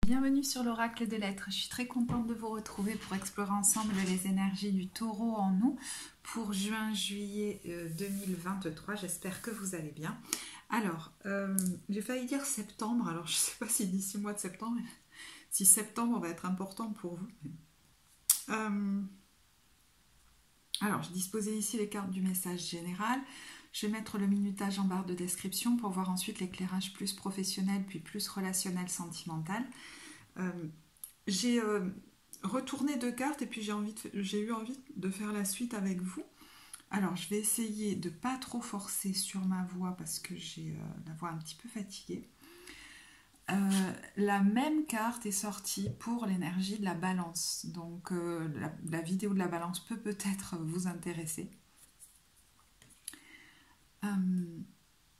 Bienvenue sur l'Oracle de l'Être. Je suis très contente de vous retrouver pour explorer ensemble les énergies du Taureau en nous pour juin-juillet 2023. J'espère que vous allez bien. Alors, j'ai failli dire septembre. Alors, je ne sais pas si d'ici le mois de septembre, si septembre va être important pour vous. Alors, j'ai disposé ici les cartes du message général. Je vais mettre le minutage en barre de description pour voir ensuite l'éclairage plus professionnel puis plus relationnel, sentimental. J'ai retourné 2 cartes et puis j'ai eu envie de faire la suite avec vous. Alors, je vais essayer de ne pas trop forcer sur ma voix parce que j'ai la voix un petit peu fatiguée. La même carte est sortie pour l'énergie de la balance. Donc, la vidéo de la balance peut peut-être vous intéresser.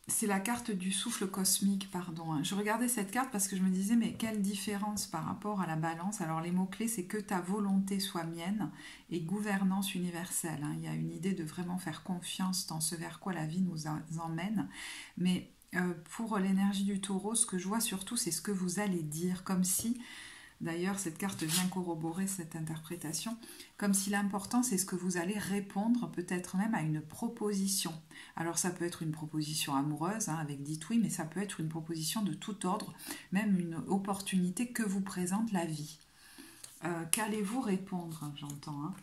C'est la carte du souffle cosmique, pardon. Je regardais cette carte parce que je me disais, mais quelle différence par rapport à la balance. Alors les mots-clés, c'est que ta volonté soit mienne et gouvernance universelle. Il y a une idée de vraiment faire confiance dans ce vers quoi la vie nous emmène. Mais pour l'énergie du Taureau, ce que je vois surtout, c'est ce que vous allez dire, comme si... D'ailleurs, cette carte vient corroborer cette interprétation, comme si l'important, c'est ce que vous allez répondre, peut-être même à une proposition. Alors, ça peut être une proposition amoureuse, avec dites oui, mais ça peut être une proposition de tout ordre, même une opportunité que vous présente la vie. Qu'allez-vous répondre, j'entends.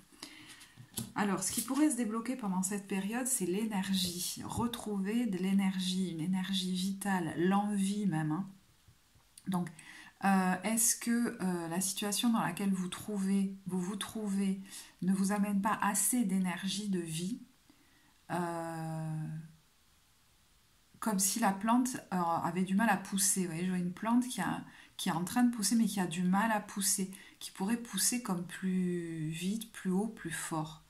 Alors, ce qui pourrait se débloquer pendant cette période, c'est l'énergie. Retrouver de l'énergie, une énergie vitale, l'envie même. Donc, est-ce que la situation dans laquelle vous vous trouvez ne vous amène pas assez d'énergie de vie, comme si la plante avait du mal à pousser. Vous voyez, je vois une plante qui est en train de pousser mais qui a du mal à pousser, qui pourrait pousser comme plus vite, plus haut, plus fort.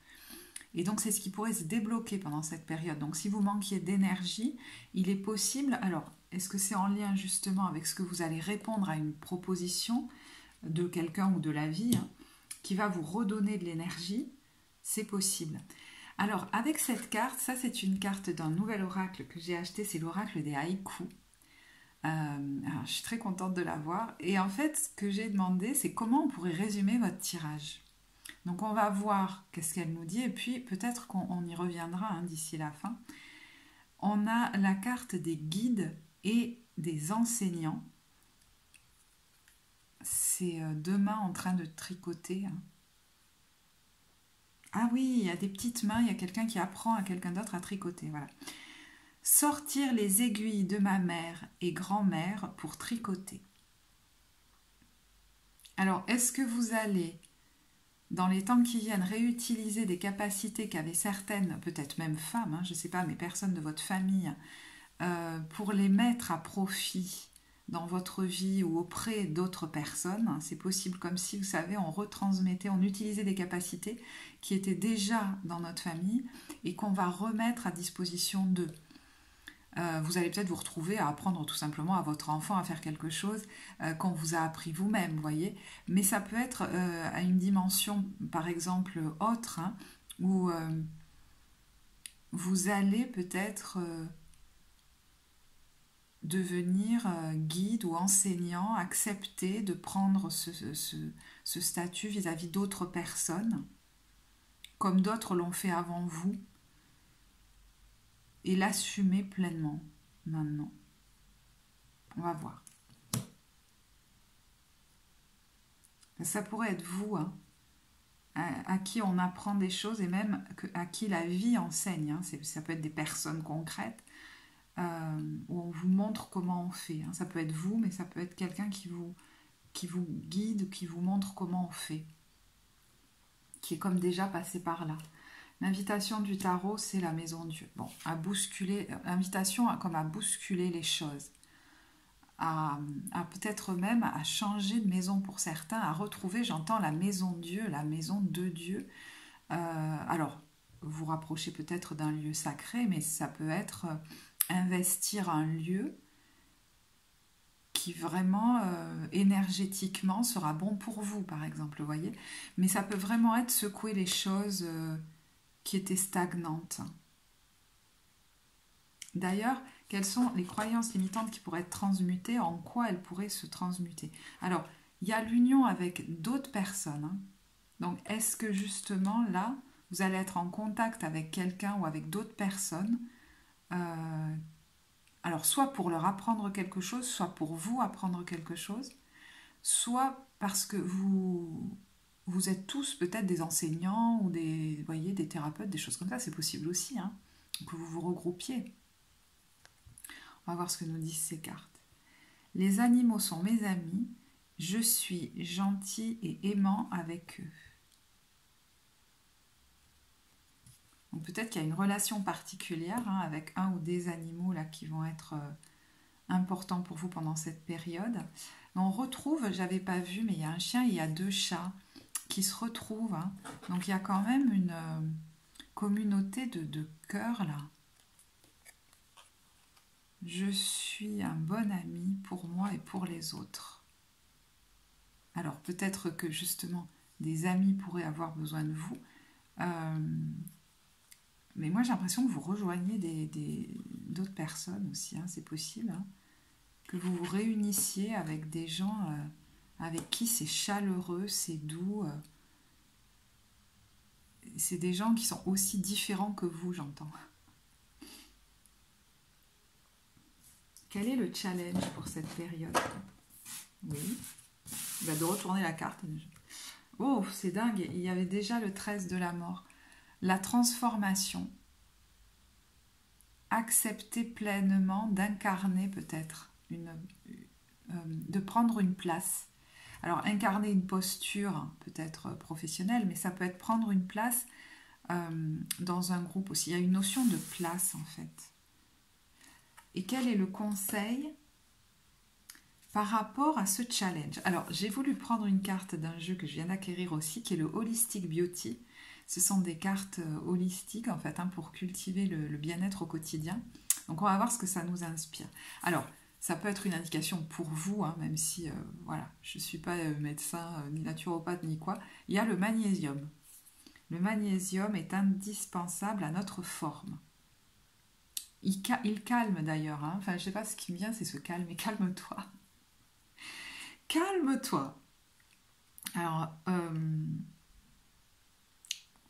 Et donc c'est ce qui pourrait se débloquer pendant cette période. Donc si vous manquiez d'énergie, il est possible... Alors, est-ce que c'est en lien justement avec ce que vous allez répondre à une proposition de quelqu'un ou de la vie qui va vous redonner de l'énergie? C'est possible. Alors, avec cette carte, ça c'est une carte d'un nouvel oracle que j'ai acheté, c'est l'oracle des haïkus. Alors, je suis très contente de l'avoir. Et en fait, ce que j'ai demandé, c'est comment on pourrait résumer votre tirage. Donc, on va voir qu'est-ce qu'elle nous dit et puis peut-être qu'on y reviendra d'ici la fin. On a la carte des guides et des enseignants. C'est 2 mains en train de tricoter. Ah oui, il y a des petites mains, il y a quelqu'un qui apprend à quelqu'un d'autre à tricoter. Voilà. Sortir les aiguilles de ma mère et grand-mère pour tricoter. Alors, est-ce que vous allez, dans les temps qui viennent, réutiliser des capacités qu'avaient certaines, peut-être même femmes, je ne sais pas, mais personnes de votre famille, pour les mettre à profit dans votre vie ou auprès d'autres personnes? C'est possible, comme si, vous savez, on retransmettait, on utilisait des capacités qui étaient déjà dans notre famille et qu'on va remettre à disposition d'eux. Vous allez peut-être vous retrouver à apprendre tout simplement à votre enfant à faire quelque chose qu'on vous a appris vous-même, vous voyez. Mais ça peut être à une dimension, par exemple, autre, où vous allez peut-être... devenir guide ou enseignant, accepter de prendre ce statut vis-à-vis d'autres personnes, comme d'autres l'ont fait avant vous, et l'assumer pleinement maintenant. On va voir. Ça pourrait être vous, à qui on apprend des choses et même à qui la vie enseigne. Ça peut être des personnes concrètes, où on vous montre comment on fait. Ça peut être vous, mais ça peut être quelqu'un qui vous guide, qui vous montre comment on fait, qui est comme déjà passé par là. L'invitation du tarot, c'est la maison Dieu. Bon, à bousculer, l'invitation comme à bousculer les choses, à peut-être même à changer de maison pour certains, à retrouver, j'entends, la maison Dieu, la maison de Dieu. Alors, vous rapprochez peut-être d'un lieu sacré, mais ça peut être... investir un lieu qui vraiment énergétiquement sera bon pour vous, par exemple, vous voyez. Mais ça peut vraiment être secouer les choses qui étaient stagnantes. D'ailleurs, Quelles sont les croyances limitantes qui pourraient être transmutées? En quoi elles pourraient se transmuter? Alors, il y a l'union avec d'autres personnes. Hein. Donc, est-ce que justement, là, vous allez être en contact avec quelqu'un ou avec d'autres personnes alors, soit pour leur apprendre quelque chose, soit pour vous apprendre quelque chose, soit parce que vous êtes tous peut-être des enseignants ou des, voyez, des thérapeutes, des choses comme ça, c'est possible aussi, hein, que vous vous regroupiez. On va voir ce que nous disent ces cartes. Les animaux sont mes amis, je suis gentil et aimant avec eux. Donc peut-être qu'il y a une relation particulière hein, avec un ou des animaux là, qui vont être importants pour vous pendant cette période. On retrouve, j'avais pas vu, mais il y a un chien et il y a 2 chats qui se retrouvent. Hein. Donc il y a quand même une communauté de cœur là. Je suis un bon ami pour moi et pour les autres. Alors peut-être que justement des amis pourraient avoir besoin de vous. Mais moi, j'ai l'impression que vous rejoignez d'autres personnes aussi, hein, c'est possible. Hein, que vous vous réunissiez avec des gens avec qui c'est chaleureux, c'est doux. C'est des gens qui sont aussi différents que vous, j'entends. Quel est le challenge pour cette période? Oui. De retourner la carte. Oh, c'est dingue. Il y avait déjà le 13 de la mort. La transformation, accepter pleinement d'incarner peut-être, de prendre une place. Alors incarner une posture peut-être professionnelle, mais ça peut être prendre une place dans un groupe aussi. Il y a une notion de place en fait. Et quel est le conseil par rapport à ce challenge? Alors j'ai voulu prendre une carte d'un jeu que je viens d'acquérir aussi, qui est le Holistic Beauty. Ce sont des cartes holistiques en fait, hein, pour cultiver le bien-être au quotidien. Donc on va voir ce que ça nous inspire. Alors, ça peut être une indication pour vous, hein, même si voilà, je ne suis pas médecin, ni naturopathe, ni quoi. Il y a le magnésium. Le magnésium est indispensable à notre forme. Il calme d'ailleurs. Hein. Enfin, je ne sais pas, ce qui me vient, c'est ce calme. Mais calme-toi. Calme-toi. Alors,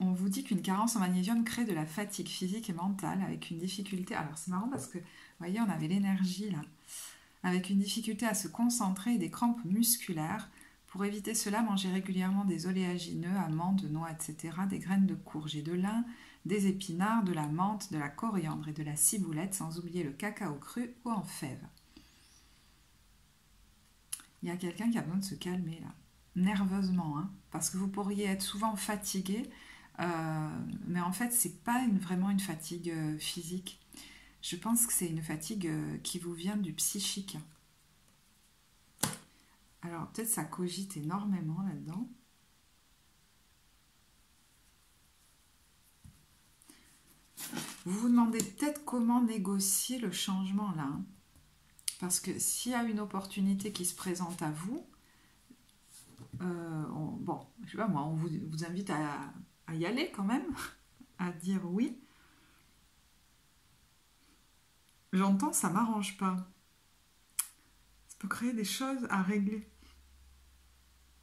on vous dit qu'une carence en magnésium crée de la fatigue physique et mentale avec une difficulté. Alors c'est marrant parce que, vous voyez, on avait l'énergie là. Avec une difficulté à se concentrer et des crampes musculaires. Pour éviter cela, mangez régulièrement des oléagineux, amandes, noix, etc., des graines de courge et de lin, des épinards, de la menthe, de la coriandre et de la ciboulette, sans oublier le cacao cru ou en fèves. Il y a quelqu'un qui a besoin de se calmer là, nerveusement, hein, parce que vous pourriez être souvent fatigué. Mais en fait, c'est pas vraiment une fatigue physique. Je pense que c'est une fatigue qui vous vient du psychique. Alors, peut-être ça cogite énormément là-dedans. Vous vous demandez peut-être comment négocier le changement là. Hein. Parce que s'il y a une opportunité qui se présente à vous, bon, je sais pas moi, on vous invite à y aller quand même, à dire oui. J'entends, ça m'arrange pas. Ça peut créer des choses à régler.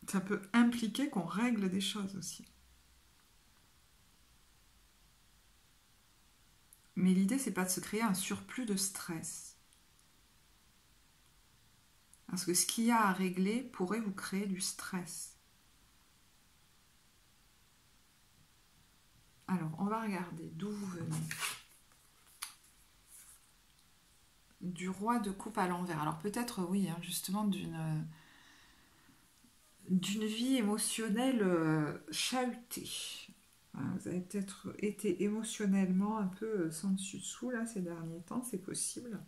Ça peut impliquer qu'on règle des choses aussi. Mais l'idée, c'est pas de se créer un surplus de stress. Parce que ce qu'il y a à régler pourrait vous créer du stress. Alors, on va regarder d'où vous venez. Du roi de coupe à l'envers. Alors peut-être, oui, hein, justement d'une vie émotionnelle chahutée. Vous avez peut-être été émotionnellement un peu sans dessus dessous là ces derniers temps, c'est possible.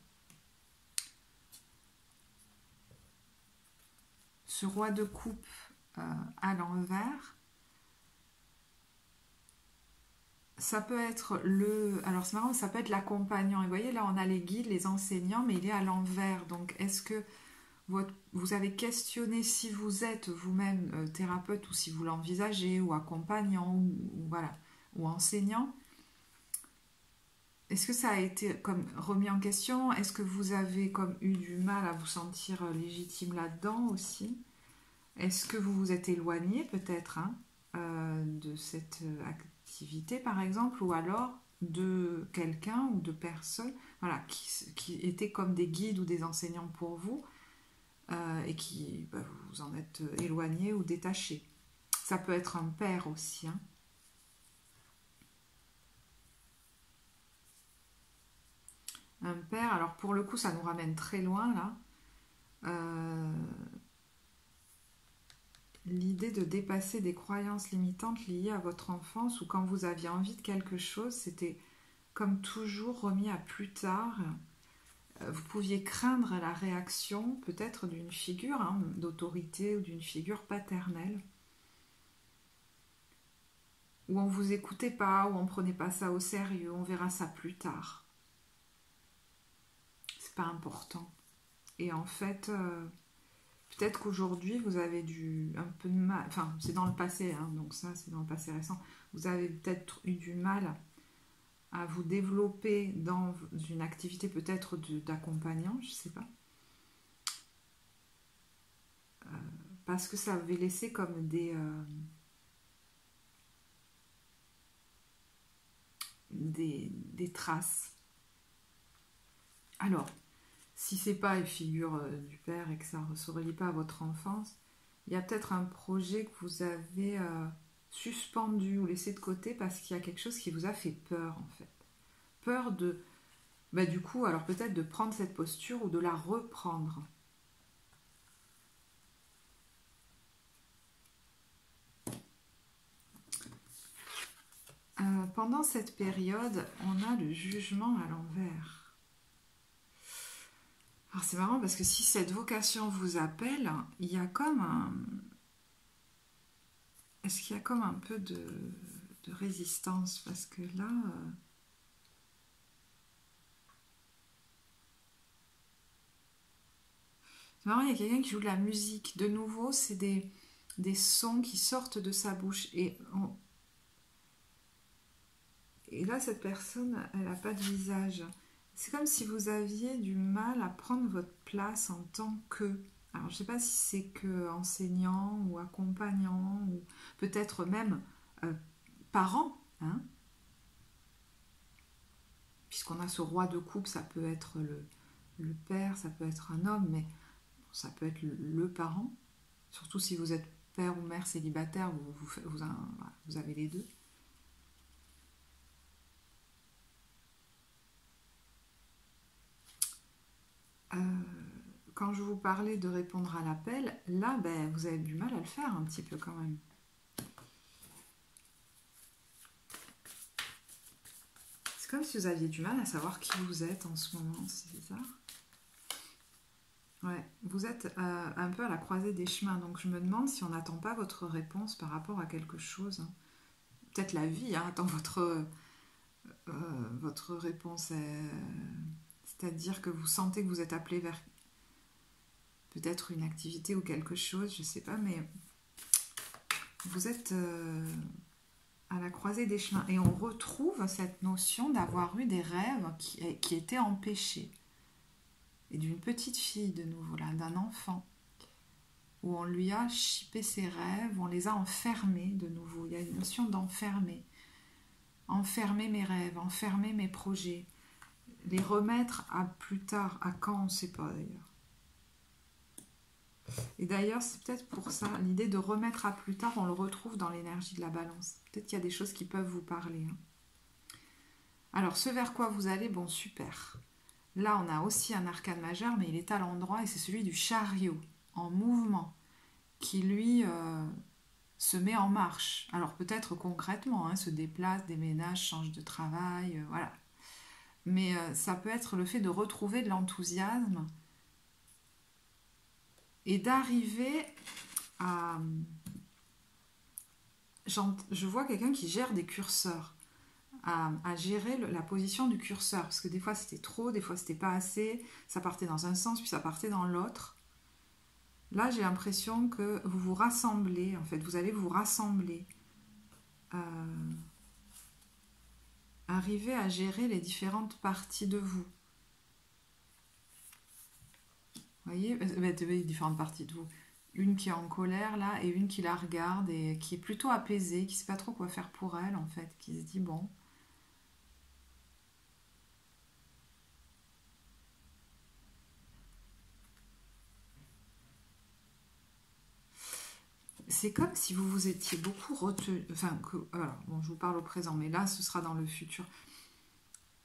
Ce roi de coupe à l'envers, ça peut être alors c'est marrant, ça peut être l'accompagnant. Et vous voyez là, on a les guides, les enseignants, mais il est à l'envers. Donc est-ce que vous avez questionné si vous êtes vous-même thérapeute ou si vous l'envisagez, ou accompagnant, ou voilà, ou enseignant? est-ce que ça a été comme remis en question? Est-ce que vous avez comme eu du mal à vous sentir légitime là-dedans aussi? Est-ce que vous vous êtes éloigné peut-être hein, de cette activité par exemple, ou alors de quelqu'un ou de personnes voilà, qui étaient comme des guides ou des enseignants pour vous et qui bah, vous en êtes éloigné ou détaché. Ça peut être un père aussi. Hein. Un père, alors pour le coup ça nous ramène très loin là. Euh, L'idée de dépasser des croyances limitantes liées à votre enfance ou quand vous aviez envie de quelque chose, c'était comme toujours remis à plus tard. Vous pouviez craindre la réaction peut-être d'une figure hein, d'autorité ou d'une figure paternelle où on ne vous écoutait pas, où on ne prenait pas ça au sérieux, on verra ça plus tard. C'est pas important. Et en fait, peut-être qu'aujourd'hui vous avez un peu de mal, enfin c'est dans le passé, hein, donc ça c'est dans le passé récent, vous avez peut-être eu du mal à vous développer dans une activité peut-être d'accompagnant, je sais pas, parce que ça avait laissé comme des traces. Alors, si c'est pas une figure du père et que ça ne se relie pas à votre enfance, il y a peut-être un projet que vous avez suspendu ou laissé de côté parce qu'il y a quelque chose qui vous a fait peur en fait. Peur de, bah, du coup, alors peut-être de prendre cette posture ou de la reprendre. Pendant cette période, on a le jugement à l'envers. Alors c'est marrant parce que si cette vocation vous appelle, il y a comme un... Est-ce qu'il y a comme un peu de résistance? Parce que là... c'est marrant, il y a quelqu'un qui joue de la musique. De nouveau, c'est des sons qui sortent de sa bouche. Et là, cette personne, elle n'a pas de visage. C'est comme si vous aviez du mal à prendre votre place en tant que... Alors, je ne sais pas si c'est que enseignant ou accompagnant, ou peut-être même euh, parent, hein, puisqu'on a ce roi de coupe, ça peut être le père, ça peut être un homme, mais ça peut être le parent. Surtout si vous êtes père ou mère célibataire, vous avez les deux. Euh, quand je vous parlais de répondre à l'appel, là, ben, vous avez du mal à le faire un petit peu quand même. C'est comme si vous aviez du mal à savoir qui vous êtes en ce moment, c'est bizarre. Ouais, vous êtes un peu à la croisée des chemins, donc je me demande si on n'attend pas votre réponse par rapport à quelque chose. Hein. Peut-être la vie hein, attend votre réponse. C'est-à-dire que vous sentez que vous êtes appelé vers peut-être une activité ou quelque chose, je sais pas, mais vous êtes à la croisée des chemins. Et on retrouve cette notion d'avoir eu des rêves qui étaient empêchés. Et d'une petite fille de nouveau, là, d'un enfant, où on lui a chippé ses rêves, on les a enfermés de nouveau. Il y a une notion d'enfermer. Enfermer mes rêves, enfermer mes projets. Les remettre à plus tard, à quand, on ne sait pas d'ailleurs. Et d'ailleurs, c'est peut-être pour ça, l'idée de remettre à plus tard, on le retrouve dans l'énergie de la balance. Peut-être qu'il y a des choses qui peuvent vous parler. Hein. Alors, ce vers quoi vous allez, bon, super. Là, on a aussi un arcane majeur, mais il est à l'endroit, et c'est celui du chariot, en mouvement, qui lui se met en marche. Alors, peut-être concrètement, hein, se déplace, déménage, change de travail, voilà. Mais ça peut être le fait de retrouver de l'enthousiasme et d'arriver à... Je vois quelqu'un qui gère des curseurs, à gérer la position du curseur, parce que des fois c'était trop, des fois c'était pas assez, ça partait dans un sens, puis ça partait dans l'autre. Là, j'ai l'impression que vous vous rassemblez, en fait, vous allez vous rassembler arriver à gérer les différentes parties de vous. Vous voyez, les différentes parties de vous. Une qui est en colère là et une qui la regarde et qui est plutôt apaisée, qui ne sait pas trop quoi faire pour elle en fait, qui se dit bon. C'est comme si vous vous étiez beaucoup retenu, enfin, alors, bon, je vous parle au présent, mais là ce sera dans le futur.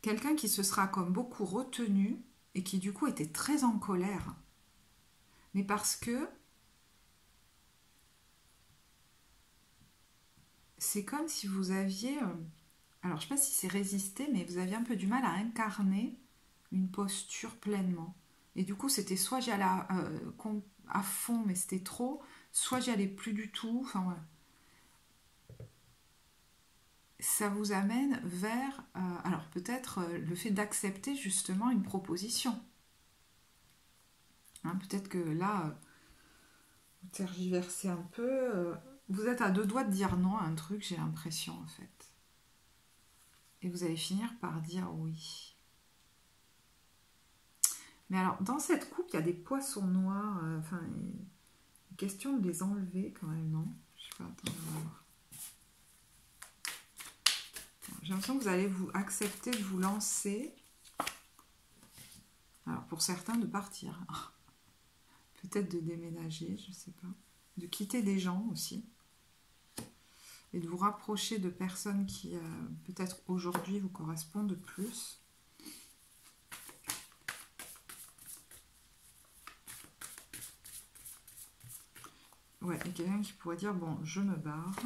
Quelqu'un qui se sera comme beaucoup retenu et qui du coup était très en colère. Mais parce que c'est comme si vous aviez, alors je ne sais pas si c'est résisté, mais vous aviez un peu du mal à incarner une posture pleinement. Et du coup, c'était soit j'y allais à fond, mais c'était trop, soit j'y allais plus du tout. Enfin, voilà. Ça vous amène vers, alors peut-être le fait d'accepter justement une proposition. Hein, peut-être que là, vous tergiversez un peu. Vous êtes à deux doigts de dire non à un truc, j'ai l'impression en fait. Et vous allez finir par dire oui. Mais alors, dans cette coupe, il y a des poissons noirs. Enfin, question de les enlever quand même, non? Je sais pas, attends, on va voir. J'ai l'impression que vous allez vous accepter de vous lancer. Alors, pour certains, de partir. Peut-être de déménager, je sais pas. De quitter des gens aussi. Et de vous rapprocher de personnes qui, peut-être aujourd'hui, vous correspondent plus. Ouais, il y a quelqu'un qui pourrait dire, bon, je me barre.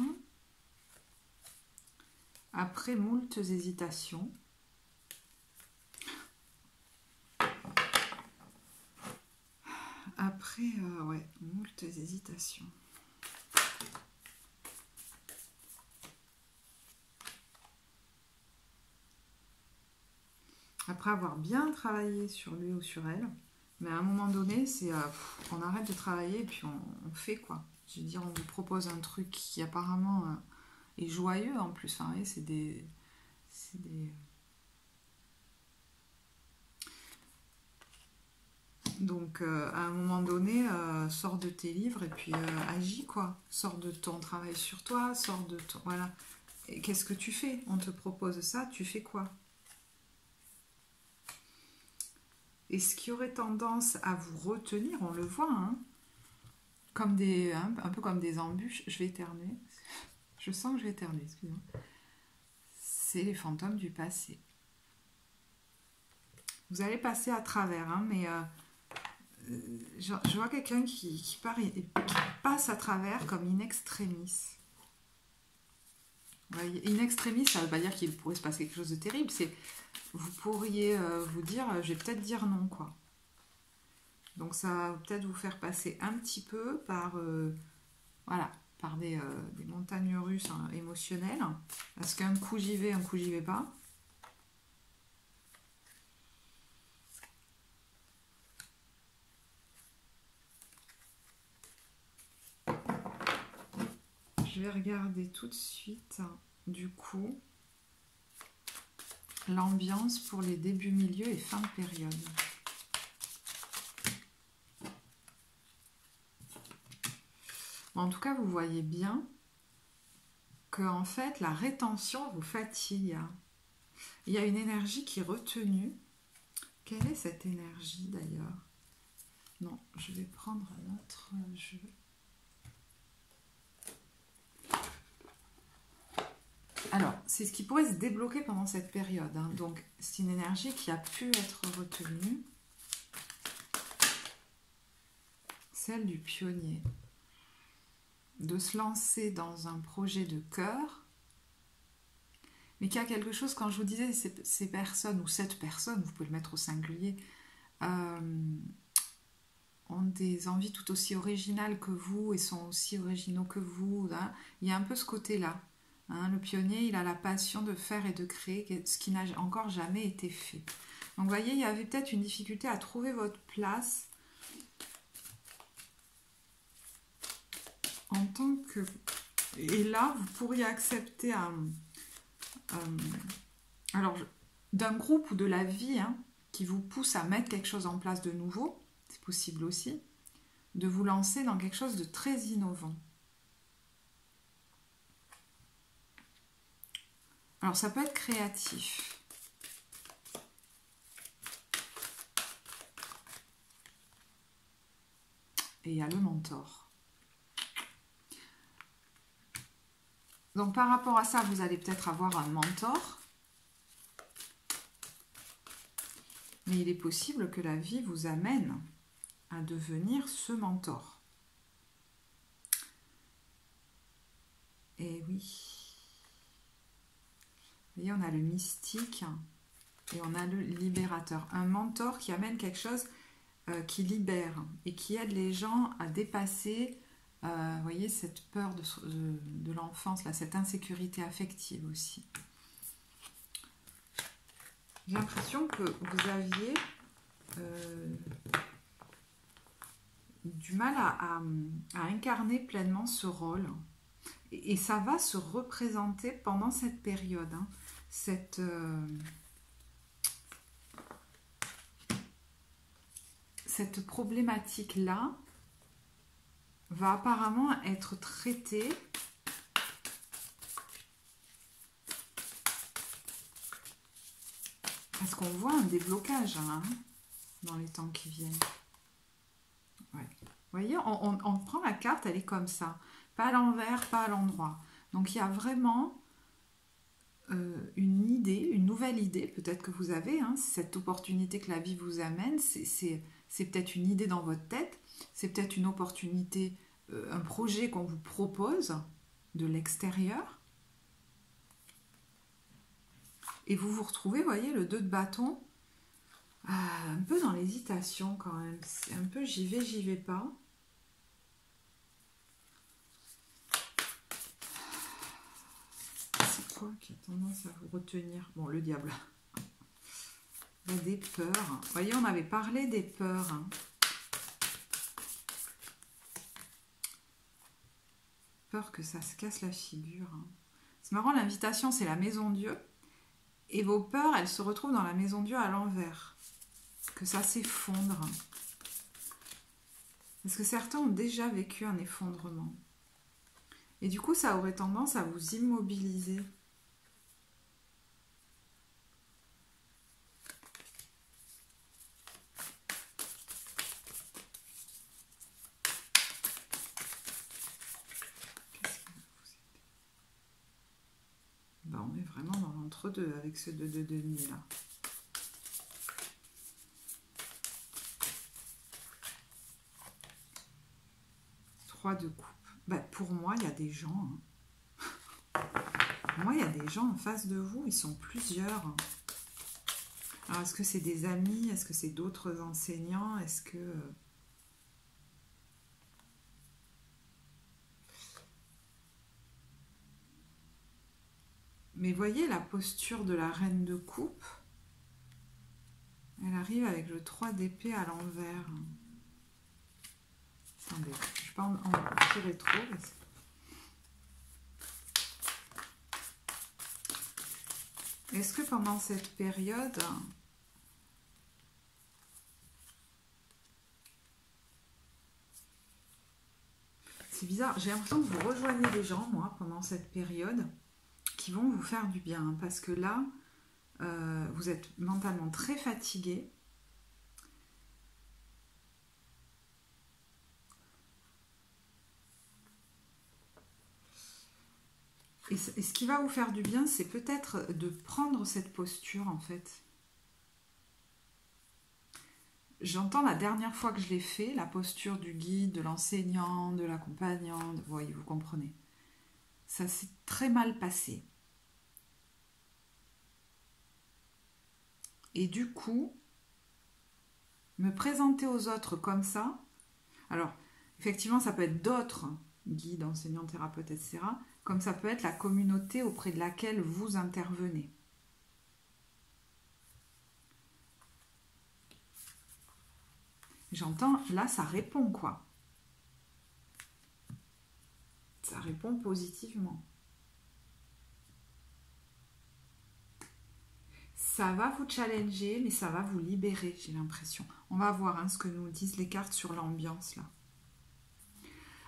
Après moultes hésitations. Après, ouais, moultes hésitations. Après avoir bien travaillé sur lui ou sur elle, mais à un moment donné, c'est on arrête de travailler et puis on fait quoi. Je veux dire, on vous propose un truc qui apparemment est joyeux en plus. Enfin, oui, c'est des... Donc, à un moment donné, sors de tes livres et puis agis, quoi. Sors de ton travail sur toi, sors de ton... Voilà. Et qu'est-ce que tu fais? On te propose ça, tu fais quoi? Et ce qui aurait tendance à vous retenir, on le voit, hein, comme un peu comme des embûches. Je vais éternuer. Je sens que je vais éternuer, excusez-moi. C'est les fantômes du passé. Vous allez passer à travers, hein, mais je vois quelqu'un qui passe à travers comme in extremis. Ouais, in extremis, ça ne veut pas dire qu'il pourrait se passer quelque chose de terrible. C'est, vous pourriez vous dire, je vais peut-être dire non, quoi. Donc ça va peut-être vous faire passer un petit peu par, voilà, par des montagnes russes hein, émotionnelles. Parce qu'un coup j'y vais, un coup j'y vais pas. Je vais regarder tout de suite, du coup, l'ambiance pour les débuts, milieux et fin de période. Bon, en tout cas, vous voyez bien que en fait, la rétention vous fatigue. Il y a une énergie qui est retenue. Quelle est cette énergie d'ailleurs? Non, je vais prendre un autre jeu. Alors, c'est ce qui pourrait se débloquer pendant cette période. Hein. Donc, c'est une énergie qui a pu être retenue. Celle du pionnier. De se lancer dans un projet de cœur, mais qu'il y a quelque chose, quand je vous disais, ces personnes, ou cette personne, vous pouvez le mettre au singulier, ont des envies tout aussi originales que vous et sont aussi originaux que vous. Hein. Il y a un peu ce côté-là. Hein, le pionnier, il a la passion de faire et de créer ce qui n'a encore jamais été fait. Donc, vous voyez, il y avait peut-être une difficulté à trouver votre place en tant que... Et là, vous pourriez accepter Alors, d'un groupe ou de la vie hein, qui vous pousse à mettre quelque chose en place de nouveau, c'est possible aussi, de vous lancer dans quelque chose de très innovant. Alors, ça peut être créatif. Et il y a le mentor. Donc, par rapport à ça, vous allez peut-être avoir un mentor. Mais il est possible que la vie vous amène à devenir ce mentor. Et oui. Vous voyez, on a le mystique et on a le libérateur. Un mentor qui amène quelque chose qui libère et qui aide les gens à dépasser, vous voyez, cette peur de l'enfance, cette insécurité affective aussi. J'ai l'impression que vous aviez du mal à incarner pleinement ce rôle. Et ça va se représenter pendant cette période. Hein, cette problématique-là va apparemment être traitée parce qu'on voit un déblocage hein, dans les temps qui viennent. Ouais. Vous voyez, on prend la carte, elle est comme ça. Pas à l'envers, pas à l'endroit. Donc il y a vraiment une idée, une nouvelle idée, peut-être que vous avez, hein, cette opportunité que la vie vous amène, c'est peut-être une idée dans votre tête, c'est peut-être une opportunité, un projet qu'on vous propose de l'extérieur. Et vous vous retrouvez, vous voyez, le 2 de bâton, un peu dans l'hésitation quand même. C'est un peu j'y vais pas. C'est quoi qui a tendance à vous retenir? Bon, le diable. Il y a des peurs. Vous voyez, on avait parlé des peurs. Hein. Peur que ça se casse la figure. Hein. C'est marrant, l'invitation, c'est la maison Dieu. Et vos peurs, elles se retrouvent dans la maison Dieu à l'envers. Que ça s'effondre. Parce que certains ont déjà vécu un effondrement. Et du coup, ça aurait tendance à vous immobiliser. Ben, on est vraiment dans l'entre-deux avec ce 2 de denier là. De coupe. Ben, pour moi, il y a des gens. Hein. Pour moi, il y a des gens en face de vous. Ils sont plusieurs. Alors, est-ce que c'est des amis? Est-ce que c'est d'autres enseignants? Est-ce que... Mais voyez la posture de la reine de coupe. Elle arrive avec le 3 d'épée à l'envers. Attendez, je ne vais pas en tirer trop. Est-ce que pendant cette période, c'est bizarre, j'ai l'impression que vous rejoignez des gens, moi, pendant cette période, qui vont vous faire du bien, parce que là, vous êtes mentalement très fatigué. Et ce qui va vous faire du bien, c'est peut-être de prendre cette posture, en fait. J'entends la dernière fois que je l'ai fait, la posture du guide, de l'enseignant, de l'accompagnant, vous voyez, vous comprenez. Ça s'est très mal passé. Et du coup, me présenter aux autres comme ça, alors, effectivement, ça peut être d'autres guides, enseignants, thérapeutes, etc., comme ça peut être la communauté auprès de laquelle vous intervenez. J'entends, là, ça répond, quoi. Ça répond positivement. Ça va vous challenger, mais ça va vous libérer, j'ai l'impression. On va voir hein, ce que nous disent les cartes sur l'ambiance là.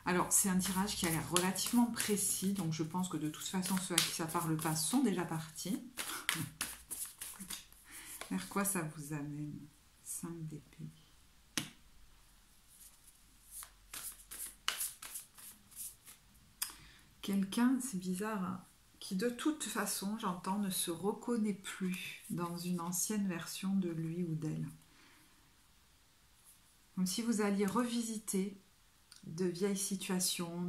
Alors, c'est un tirage qui a l'air relativement précis, donc je pense que de toute façon, ceux à qui ça parle pas sont déjà partis. Vers quoi ça vous amène? 5 d'épée. Quelqu'un, c'est bizarre, hein, qui de toute façon, j'entends, ne se reconnaît plus dans une ancienne version de lui ou d'elle. Comme si vous alliez revisiter de vieilles situations,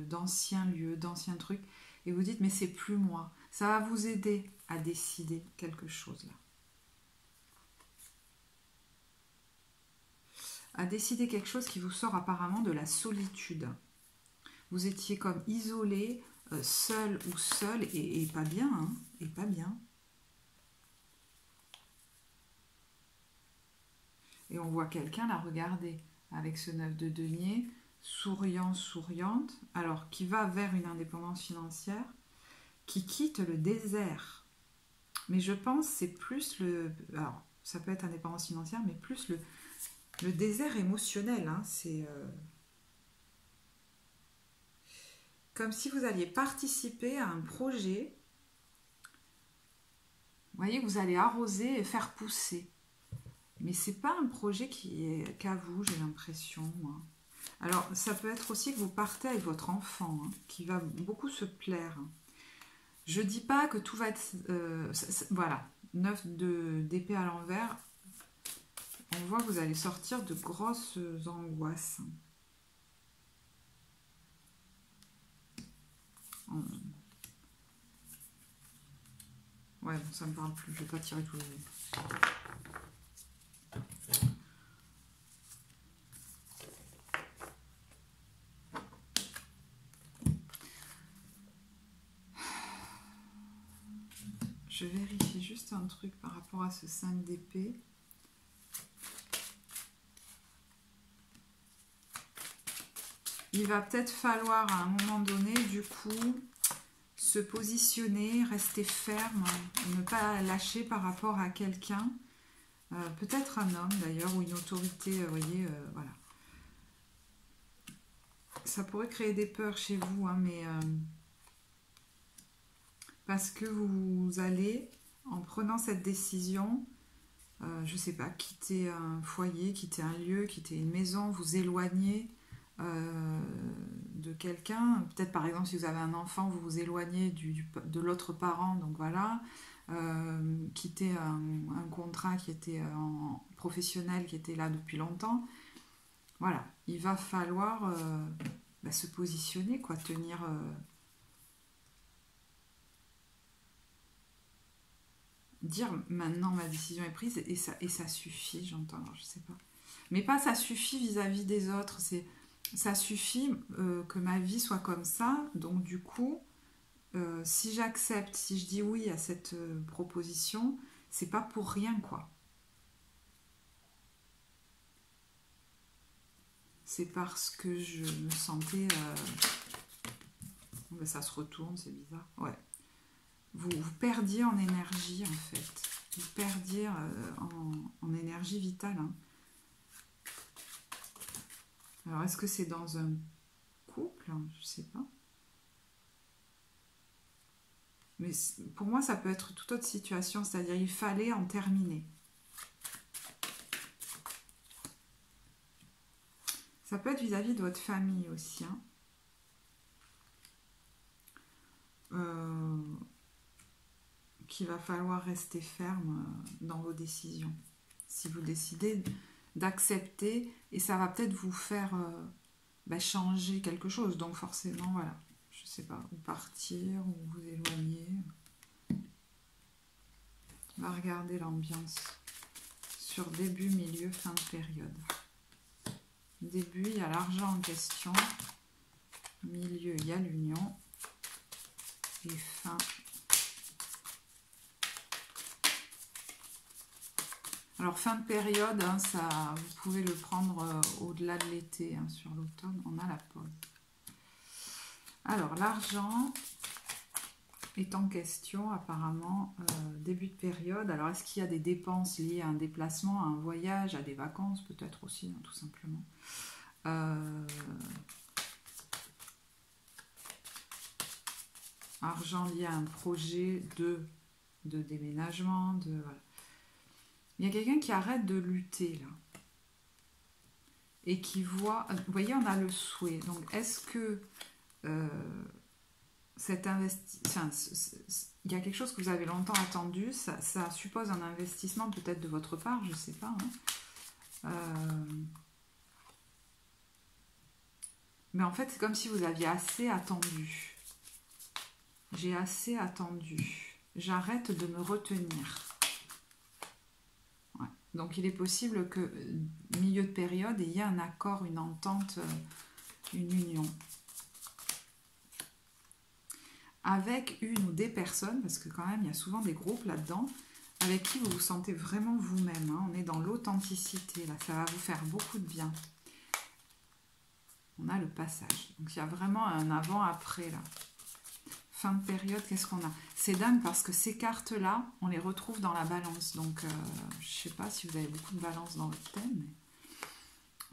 d'anciens lieux, d'anciens trucs, et vous dites, mais c'est plus moi. Ça va vous aider à décider quelque chose là. À décider quelque chose qui vous sort apparemment de la solitude. Vous étiez comme isolé, seul ou seul, et pas bien, hein, et pas bien. Et on voit quelqu'un la regarder avec ce 9 de denier, souriant, souriante, alors qui va vers une indépendance financière, qui quitte le désert. Mais je pense que c'est plus le... Alors, ça peut être indépendance financière, mais plus le désert émotionnel. Hein, c'est comme si vous alliez participer à un projet. Vous voyez, vous allez arroser et faire pousser. Mais c'est pas un projet qui est qu'à vous, j'ai l'impression. Moi. Alors, ça peut être aussi que vous partez avec votre enfant, hein, qui va beaucoup se plaire. Je dis pas que tout va être... voilà, 9 d'épée à l'envers. On voit que vous allez sortir de grosses angoisses. Ouais, bon, ça me parle plus. Je vais pas tirer tous les... Je vérifie juste un truc par rapport à ce 5 d'épée. Il va peut-être falloir à un moment donné, du coup, se positionner, rester ferme, ne pas lâcher par rapport à quelqu'un. Peut-être un homme d'ailleurs, ou une autorité, vous voyez, voilà. Ça pourrait créer des peurs chez vous, hein, mais... parce que vous allez, en prenant cette décision, je ne sais pas, quitter un foyer, quitter un lieu, quitter une maison, vous éloigner de quelqu'un. Peut-être par exemple si vous avez un enfant, vous vous éloignez de l'autre parent, donc voilà. Quitter un contrat qui était professionnel, qui était là depuis longtemps. Voilà, il va falloir se positionner, quoi, tenir... dire maintenant ma décision est prise et ça suffit, j'entends, alors je sais pas. Mais pas ça suffit vis-à-vis des autres, c'est ça suffit que ma vie soit comme ça, donc du coup, si j'accepte, si je dis oui à cette proposition, c'est pas pour rien, quoi. C'est parce que je me sentais... Ben, ça se retourne, c'est bizarre. Ouais. Vous perdiez en énergie, en fait. Vous perdiez en énergie vitale. Hein. Alors, est-ce que c'est dans un couple? Je sais pas. Mais pour moi, ça peut être toute autre situation. C'est-à-dire, il fallait en terminer. Ça peut être vis-à-vis de votre famille aussi. Hein. Qu'il va falloir rester ferme dans vos décisions. Si vous décidez d'accepter, et ça va peut-être vous faire changer quelque chose. Donc forcément, voilà, je sais pas, ou partir, ou vous éloigner. On va regarder l'ambiance sur début, milieu, fin de période. Début, il y a l'argent en question. Milieu, il y a l'union. Et fin. Alors, fin de période, hein, ça, vous pouvez le prendre au-delà de l'été. Hein, sur l'automne, on a la pause. Alors, l'argent, est en question apparemment début de période. Alors est-ce qu'il y a des dépenses liées à un déplacement, à un voyage, à des vacances peut-être aussi, hein, tout simplement. Argent lié à un projet de déménagement, voilà. Il y a quelqu'un qui arrête de lutter là et qui voit, vous voyez, on a le souhait. Donc est-ce que cet investissement, il y a quelque chose que vous avez longtemps attendu, ça suppose un investissement peut-être de votre part, je ne sais pas. Hein. Mais en fait, c'est comme si vous aviez assez attendu. J'ai assez attendu. J'arrête de me retenir. Ouais. Donc, il est possible que, milieu de période, il y ait un accord, une entente, une union. Avec une ou des personnes, parce que quand même, il y a souvent des groupes là-dedans, avec qui vous vous sentez vraiment vous-même. Hein. On est dans l'authenticité, là. Ça va vous faire beaucoup de bien. On a le passage. Donc, il y a vraiment un avant-après, là. Fin de période, qu'est-ce qu'on a? C'est dingue parce que ces cartes-là, on les retrouve dans la balance. Donc, je ne sais pas si vous avez beaucoup de balance dans votre thème. Mais...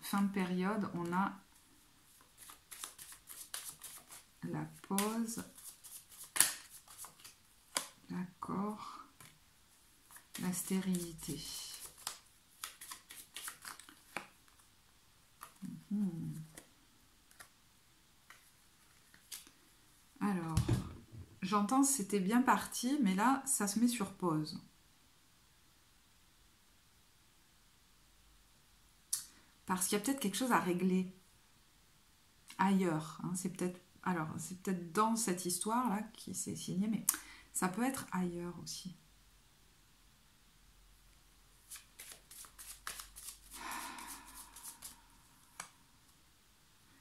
Fin de période, on a la pause, l'accord, la stérilité. Alors... J'entends que c'était bien parti, mais là, ça se met sur pause. Parce qu'il y a peut-être quelque chose à régler ailleurs. Hein. C'est peut-être dans cette histoire-là qui s'est signée, mais ça peut être ailleurs aussi.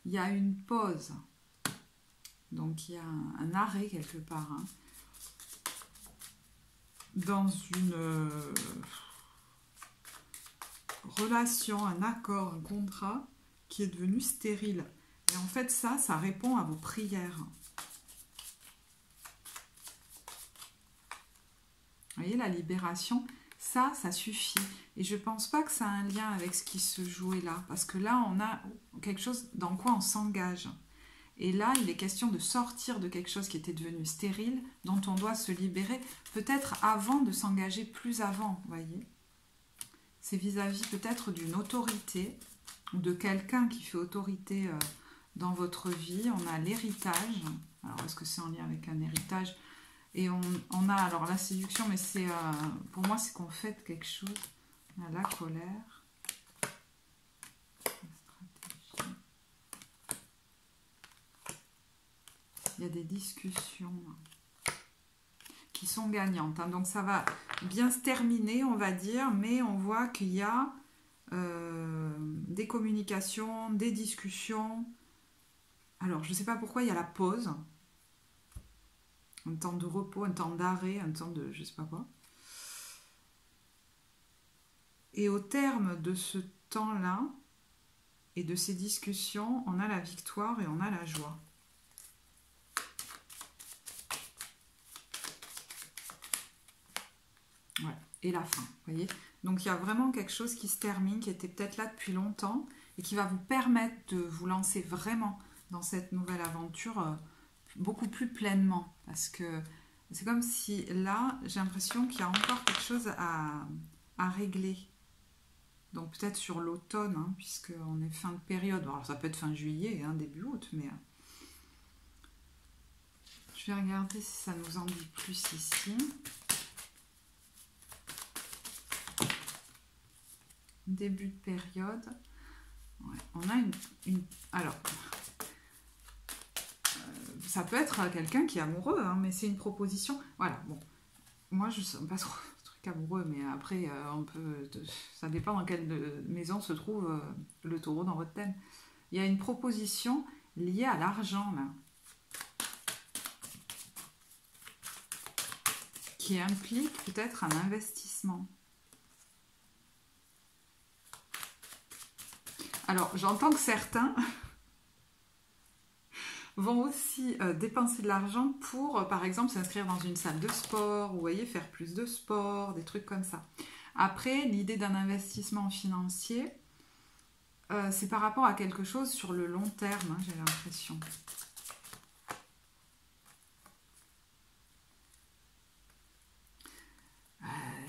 Il y a une pause. Donc, il y a un arrêt quelque part. Hein, dans une relation, un accord, un contrat qui est devenu stérile. Et en fait, ça répond à vos prières. Vous voyez, la libération, ça suffit. Et je ne pense pas que ça a un lien avec ce qui se jouait là. Parce que là, on a quelque chose dans quoi on s'engage. Et là, il est question de sortir de quelque chose qui était devenu stérile, dont on doit se libérer, peut-être avant de s'engager plus avant, vous voyez. C'est vis-à-vis peut-être d'une autorité, ou de quelqu'un qui fait autorité dans votre vie. On a l'héritage. Alors, est-ce que c'est en lien avec un héritage? Et on a, alors la séduction, mais c'est pour moi, c'est qu'on fait quelque chose. On a la colère. Il y a des discussions qui sont gagnantes. Hein. Donc, ça va bien se terminer, on va dire, mais on voit qu'il y a des communications, des discussions. Alors, je ne sais pas pourquoi il y a la pause. Un temps de repos, un temps d'arrêt, un temps de je ne sais pas quoi. Et au terme de ce temps-là et de ces discussions, on a la victoire et on a la joie. Ouais. Et la fin, vous voyez. Donc il y a vraiment quelque chose qui se termine, qui était peut-être là depuis longtemps et qui va vous permettre de vous lancer vraiment dans cette nouvelle aventure beaucoup plus pleinement. Parce que c'est comme si là, j'ai l'impression qu'il y a encore quelque chose à régler. Donc peut-être sur l'automne, hein, puisqu'on est fin de période. Alors ça peut être fin juillet, hein, début août, mais... je vais regarder si ça nous en dit plus ici. Début de période. Ouais, on a une alors, ça peut être quelqu'un qui est amoureux, hein, mais c'est une proposition. Voilà, bon. Moi, je ne sais pas trop truc amoureux, mais après, on peut... ça dépend dans quelle maison se trouve le taureau dans votre thème. Il y a une proposition liée à l'argent, là. Qui implique peut-être un investissement. Alors, j'entends que certains... vont aussi dépenser de l'argent pour, par exemple, s'inscrire dans une salle de sport, ou vous voyez, faire plus de sport, des trucs comme ça. Après, l'idée d'un investissement financier, c'est par rapport à quelque chose sur le long terme, hein, j'ai l'impression.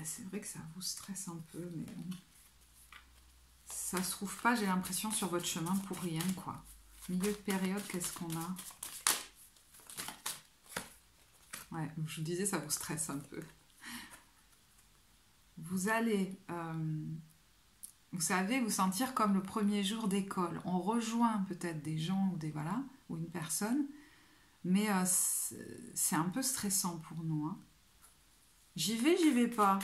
C'est vrai que ça vous stresse un peu, mais bon. Ça se trouve pas, j'ai l'impression, sur votre chemin pour rien, quoi. Milieu de période, qu'est-ce qu'on a? Ouais, je vous disais, ça vous stresse un peu. Vous allez, vous savez, vous sentir comme le premier jour d'école. On rejoint peut-être des gens ou des voilà, ou une personne, mais c'est un peu stressant pour nous, hein. J'y vais pas.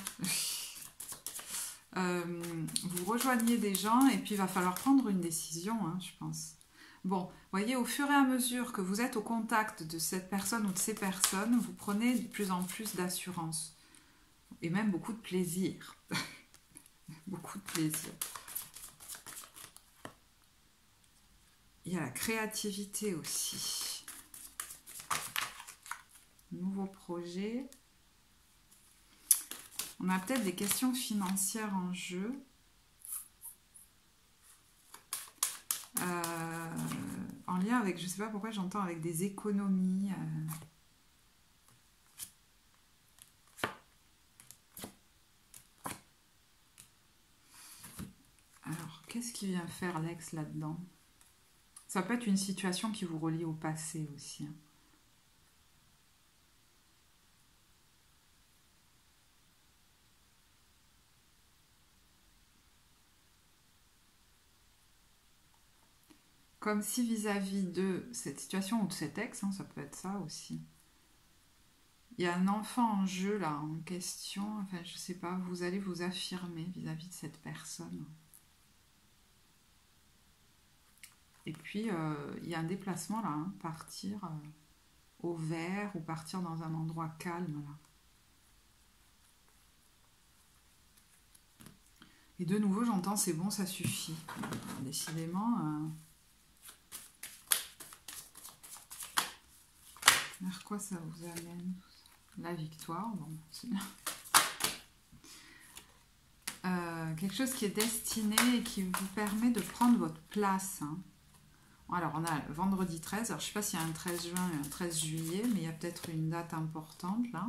Vous rejoignez des gens et puis il va falloir prendre une décision, hein, je pense. Bon, vous voyez, au fur et à mesure que vous êtes au contact de cette personne ou de ces personnes, vous prenez de plus en plus d'assurance. Et même beaucoup de plaisir. Beaucoup de plaisir. Il y a la créativité aussi. Nouveau projet. On a peut-être des questions financières en jeu. En lien avec, je ne sais pas pourquoi j'entends avec des économies. Alors, qu'est-ce qui vient faire l'ex là-dedans? Ça peut être une situation qui vous relie au passé aussi, hein. Comme si vis-à-vis de cette situation ou de cet ex, hein, ça peut être ça aussi. Il y a un enfant en jeu là, en question, enfin je sais pas, vous allez vous affirmer vis-à-vis de cette personne. Et puis il y a un déplacement là, hein, partir au vert ou partir dans un endroit calme là. Et de nouveau j'entends c'est bon, ça suffit. Décidément... Vers quoi ça vous amène? La victoire, bon, c'est bien. Quelque chose qui est destiné et qui vous permet de prendre votre place, hein. Alors, on a vendredi 13. Alors, je ne sais pas s'il y a un 13 juin et un 13 juillet, mais il y a peut-être une date importante, là.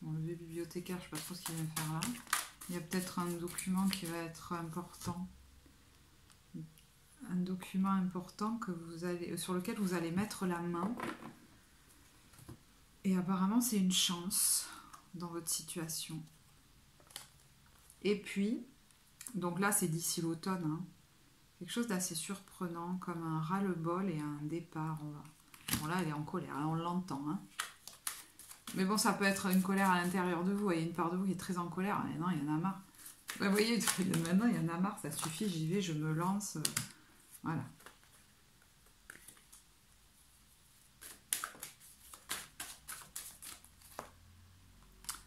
Bon, le bibliothécaire, je ne sais pas trop ce qu'il vient faire là. Il y a peut-être un document qui va être important. Un document important que vous allez, sur lequel vous allez mettre la main. Et apparemment, c'est une chance dans votre situation. Et puis, donc là, c'est d'ici l'automne, hein, quelque chose d'assez surprenant, comme un ras-le-bol et un départ. Bon, là, elle est en colère, là, on l'entend, hein. Mais bon, ça peut être une colère à l'intérieur de vous. Il y a une part de vous qui est très en colère. Mais non, il y en a marre. Vous voyez, maintenant, il y en a marre, ça suffit, j'y vais, je me lance. Voilà.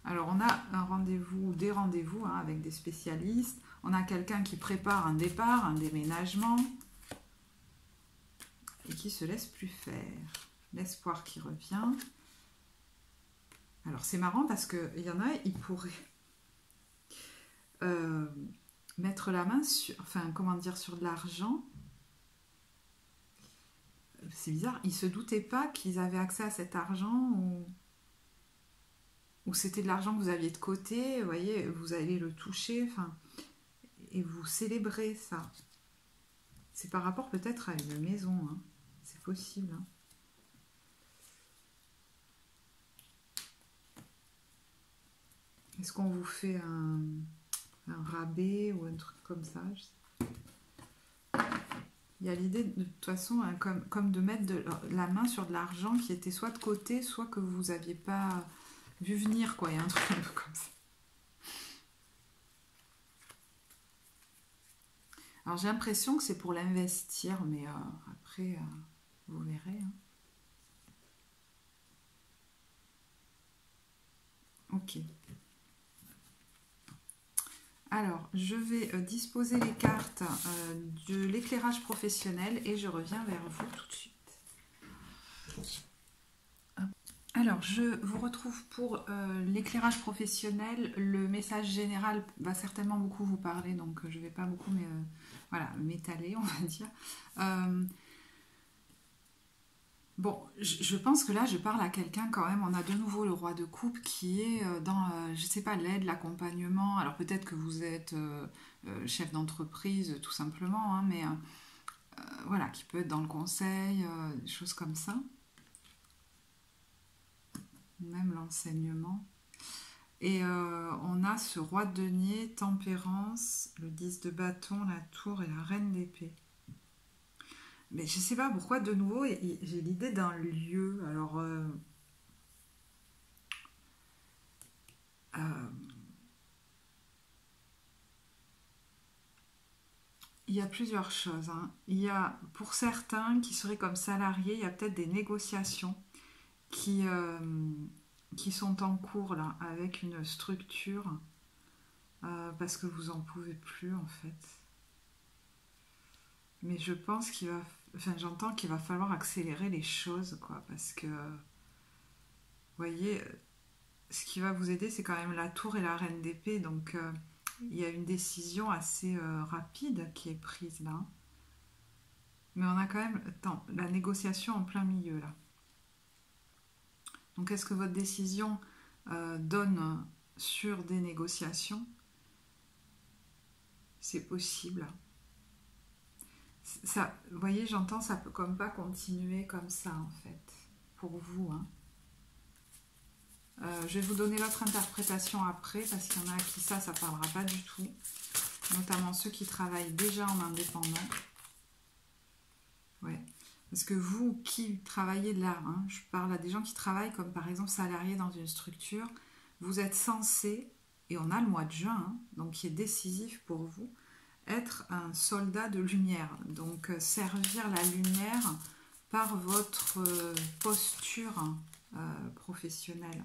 Alors, on a un rendez-vous, des rendez-vous, hein, avec des spécialistes. On a quelqu'un qui prépare un départ, un déménagement. Et qui se laisse plus faire. L'espoir qui revient. Alors, c'est marrant parce qu'il y en a, ils pourraient mettre la main sur, enfin, comment dire, sur de l'argent. C'est bizarre, ils se doutaient pas qu'ils avaient accès à cet argent ou c'était de l'argent que vous aviez de côté, vous voyez, vous allez le toucher, enfin, et vous célébrez ça. C'est par rapport peut-être à une maison, hein. C'est possible, hein. Est-ce qu'on vous fait un rabais ou un truc comme ça? Je sais. Il y a l'idée, de toute façon, hein, comme de mettre la main sur de l'argent qui était soit de côté, soit que vous n'aviez pas vu venir, quoi. Il y a un truc un peu comme ça. Alors, j'ai l'impression que c'est pour l'investir, mais après, vous verrez, hein. Ok. Alors, je vais disposer les cartes de l'éclairage professionnel et je reviens vers vous tout de suite. Alors, je vous retrouve pour l'éclairage professionnel. Le message général va certainement beaucoup vous parler, donc je ne vais pas beaucoup voilà, m'étaler, on va dire. Bon, je pense que là, je parle à quelqu'un quand même. On a de nouveau le roi de coupe qui est dans, je sais pas, l'aide, l'accompagnement. Alors peut-être que vous êtes chef d'entreprise, tout simplement, hein, mais voilà, qui peut être dans le conseil, des choses comme ça. Même l'enseignement. Et on a ce roi de denier, tempérance, le 10 de bâton, la tour et la reine d'épée. Mais je sais pas pourquoi, de nouveau, j'ai l'idée d'un lieu. Alors, il y a plusieurs choses, hein. Il y a, pour certains qui seraient comme salariés, il y a peut-être des négociations qui, qui sont en cours là, avec une structure, parce que vous en pouvez plus en fait. Mais je pense qu'il va, enfin j'entends qu'il va falloir accélérer les choses, quoi, parce que, vous voyez, ce qui va vous aider, c'est quand même la tour et la reine d'épée, donc il y a une décision assez rapide qui est prise là. Mais on a quand même la négociation en plein milieu là. Donc est-ce que votre décision donne sur des négociations? C'est possible. Ça, vous voyez, j'entends, ça peut comme pas continuer comme ça en fait, pour vous, hein. Je vais vous donner l'autre interprétation après, parce qu'il y en a à qui ça parlera pas du tout, notamment ceux qui travaillent déjà en indépendant. Ouais. Parce que vous qui travaillez là, hein, je parle à des gens qui travaillent comme par exemple salariés dans une structure, vous êtes censé, et on a le mois de juin, hein, donc qui est décisif pour vous, être un soldat de lumière, donc servir la lumière par votre posture professionnelle.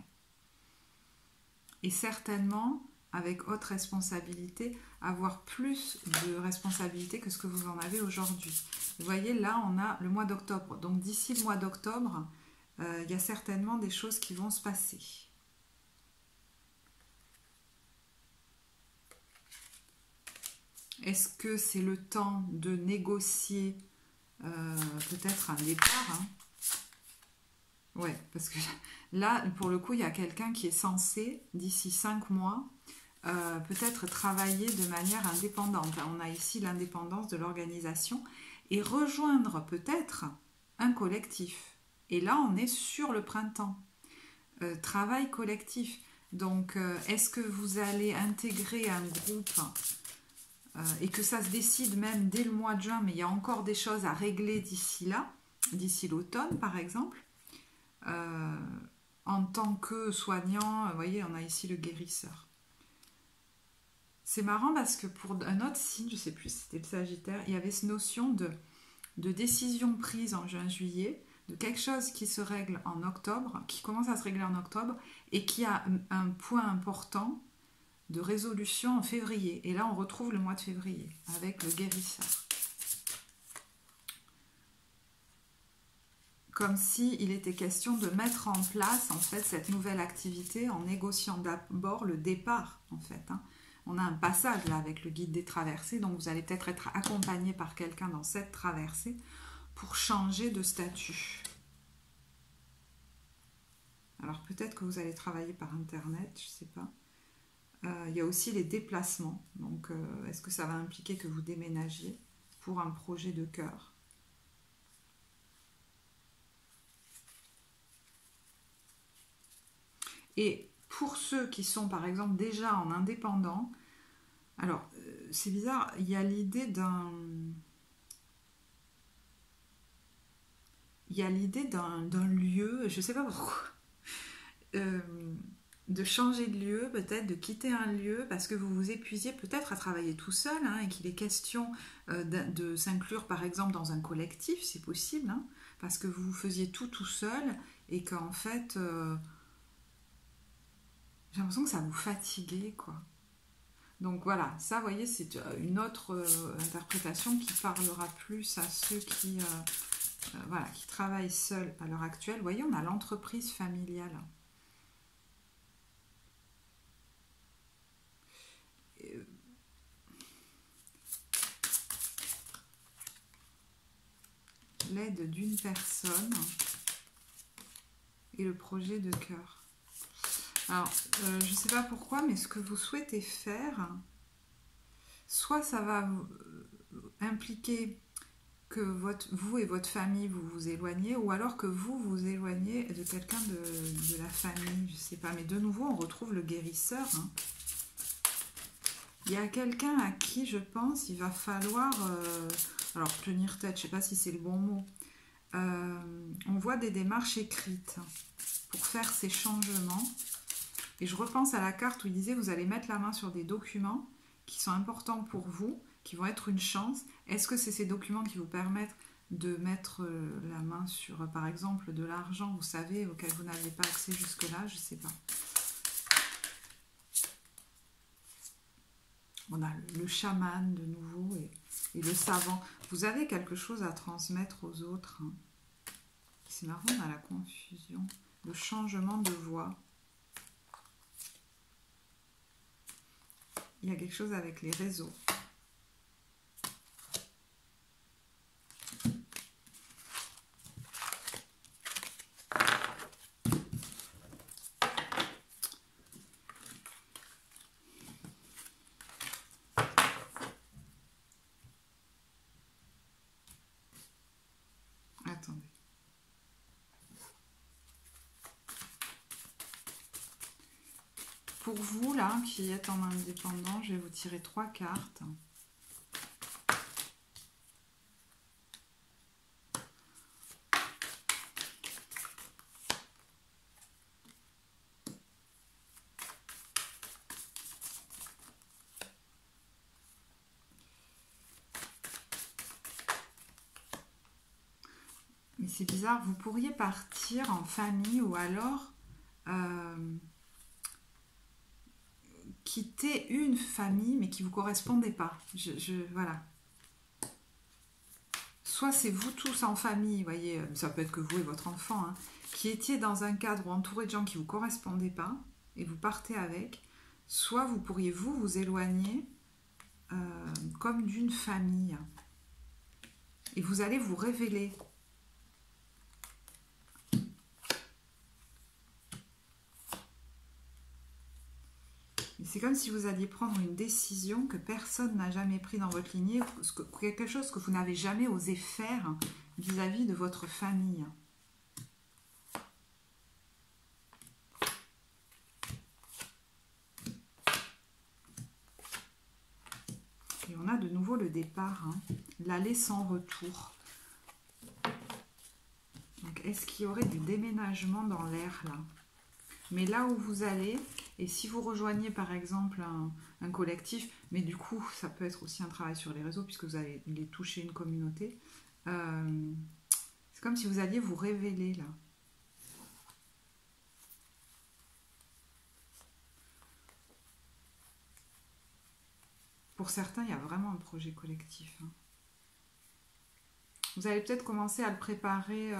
Et certainement, avec haute responsabilité, avoir plus de responsabilité que ce que vous en avez aujourd'hui. Vous voyez, là, on a le mois d'octobre. Donc, d'ici le mois d'octobre, il y a certainement des choses qui vont se passer. Est-ce que c'est le temps de négocier peut-être un départ, hein? Ouais, parce que là, pour le coup, il y a quelqu'un qui est censé, d'ici 5 mois, peut-être travailler de manière indépendante. On a ici l'indépendance de l'organisation et rejoindre peut-être un collectif. Et là, on est sur le printemps. Travail collectif. Donc, est-ce que vous allez intégrer un groupe et que ça se décide même dès le mois de juin, mais il y a encore des choses à régler d'ici là, d'ici l'automne par exemple, en tant que soignant, vous voyez, on a ici le guérisseur. C'est marrant parce que pour un autre signe, je ne sais plus si c'était le Sagittaire, il y avait cette notion de décision prise en juin-juillet, de quelque chose qui se règle en octobre, qui commence à se régler en octobre, et qui a un point important de résolution en février. Et là, on retrouve le mois de février avec le guérisseur. Comme s'il était question de mettre en place en fait cette nouvelle activité en négociant d'abord le départ en fait, hein. On a un passage là avec le guide des traversées, donc vous allez peut-être être accompagné par quelqu'un dans cette traversée pour changer de statut. Alors peut-être que vous allez travailler par internet, je ne sais pas. Il y a aussi les déplacements, donc est-ce que ça va impliquer que vous déménagiez pour un projet de cœur? Et pour ceux qui sont par exemple déjà en indépendant, alors c'est bizarre, il y a l'idée d'un... Il y a l'idée d'un lieu, je ne sais pas pourquoi, de changer de lieu, peut-être de quitter un lieu parce que vous vous épuisiez peut-être à travailler tout seul, hein, et qu'il est question de s'inclure par exemple dans un collectif, c'est possible, hein, parce que vous faisiez tout seul et qu'en fait, j'ai l'impression que ça vous fatiguait, quoi. Donc voilà, ça, vous voyez, c'est une autre interprétation qui parlera plus à ceux qui, voilà, qui travaillent seuls à l'heure actuelle. Vous voyez, on a l'entreprise familiale. L'aide d'une personne et le projet de cœur. Alors, je ne sais pas pourquoi, mais ce que vous souhaitez faire, soit ça va impliquer que vous et votre famille vous vous éloignez, ou alors que vous vous éloignez de quelqu'un de la famille, je ne sais pas. Mais de nouveau, on retrouve le guérisseur. Hein. Il y a quelqu'un à qui, je pense, il va falloir... alors, tenir tête, je ne sais pas si c'est le bon mot. On voit des démarches écrites pour faire ces changements. Et je repense à la carte où il disait, vous allez mettre la main sur des documents qui sont importants pour vous, qui vont être une chance. Est-ce que c'est ces documents qui vous permettent de mettre la main sur, par exemple, de l'argent, vous savez, auquel vous n'aviez pas accès jusque-là? Je ne sais pas. On a le chaman de nouveau et le savant. Vous avez quelque chose à transmettre aux autres. Hein. C'est marrant, on a la confusion. Le changement de voix. Il y a quelque chose avec les réseaux. Attendez. Pour vous, là, qui êtes en indépendant, je vais vous tirer 3 cartes. Mais c'est bizarre, vous pourriez partir en famille ou alors... quitter une famille mais qui ne vous correspondait pas. Voilà. Soit c'est vous tous en famille, vous voyez, ça peut être que vous et votre enfant, hein, qui étiez dans un cadre entouré de gens qui ne vous correspondaient pas et vous partez avec, soit vous pourriez vous éloigner comme d'une famille et vous allez vous révéler. C'est comme si vous alliez prendre une décision que personne n'a jamais prise dans votre lignée, quelque chose que vous n'avez jamais osé faire vis-à-vis de votre famille. Et on a de nouveau le départ, hein, l'aller sans retour. Donc, est-ce qu'il y aurait du déménagement dans l'air là? Mais là où vous allez, et si vous rejoignez par exemple un collectif, mais du coup ça peut être aussi un travail sur les réseaux puisque vous allez toucher une communauté, c'est comme si vous alliez vous révéler là. Pour certains, il y a vraiment un projet collectif. Hein. Vous allez peut-être commencer à le préparer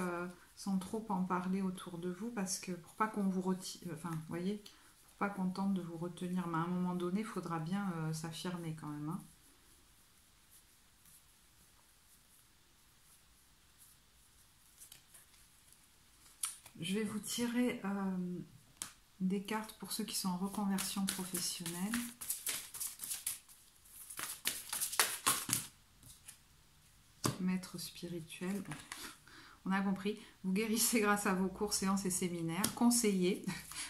sans trop en parler autour de vous, parce que pour pas qu'on vous retire, enfin, vous voyez, pour pas qu'on tente de vous retenir, mais à un moment donné, il faudra bien s'affirmer quand même. Hein. Je vais vous tirer des cartes pour ceux qui sont en reconversion professionnelle. Maître spirituel, bon, on a compris. Vous guérissez grâce à vos cours, séances et séminaires. Conseillers,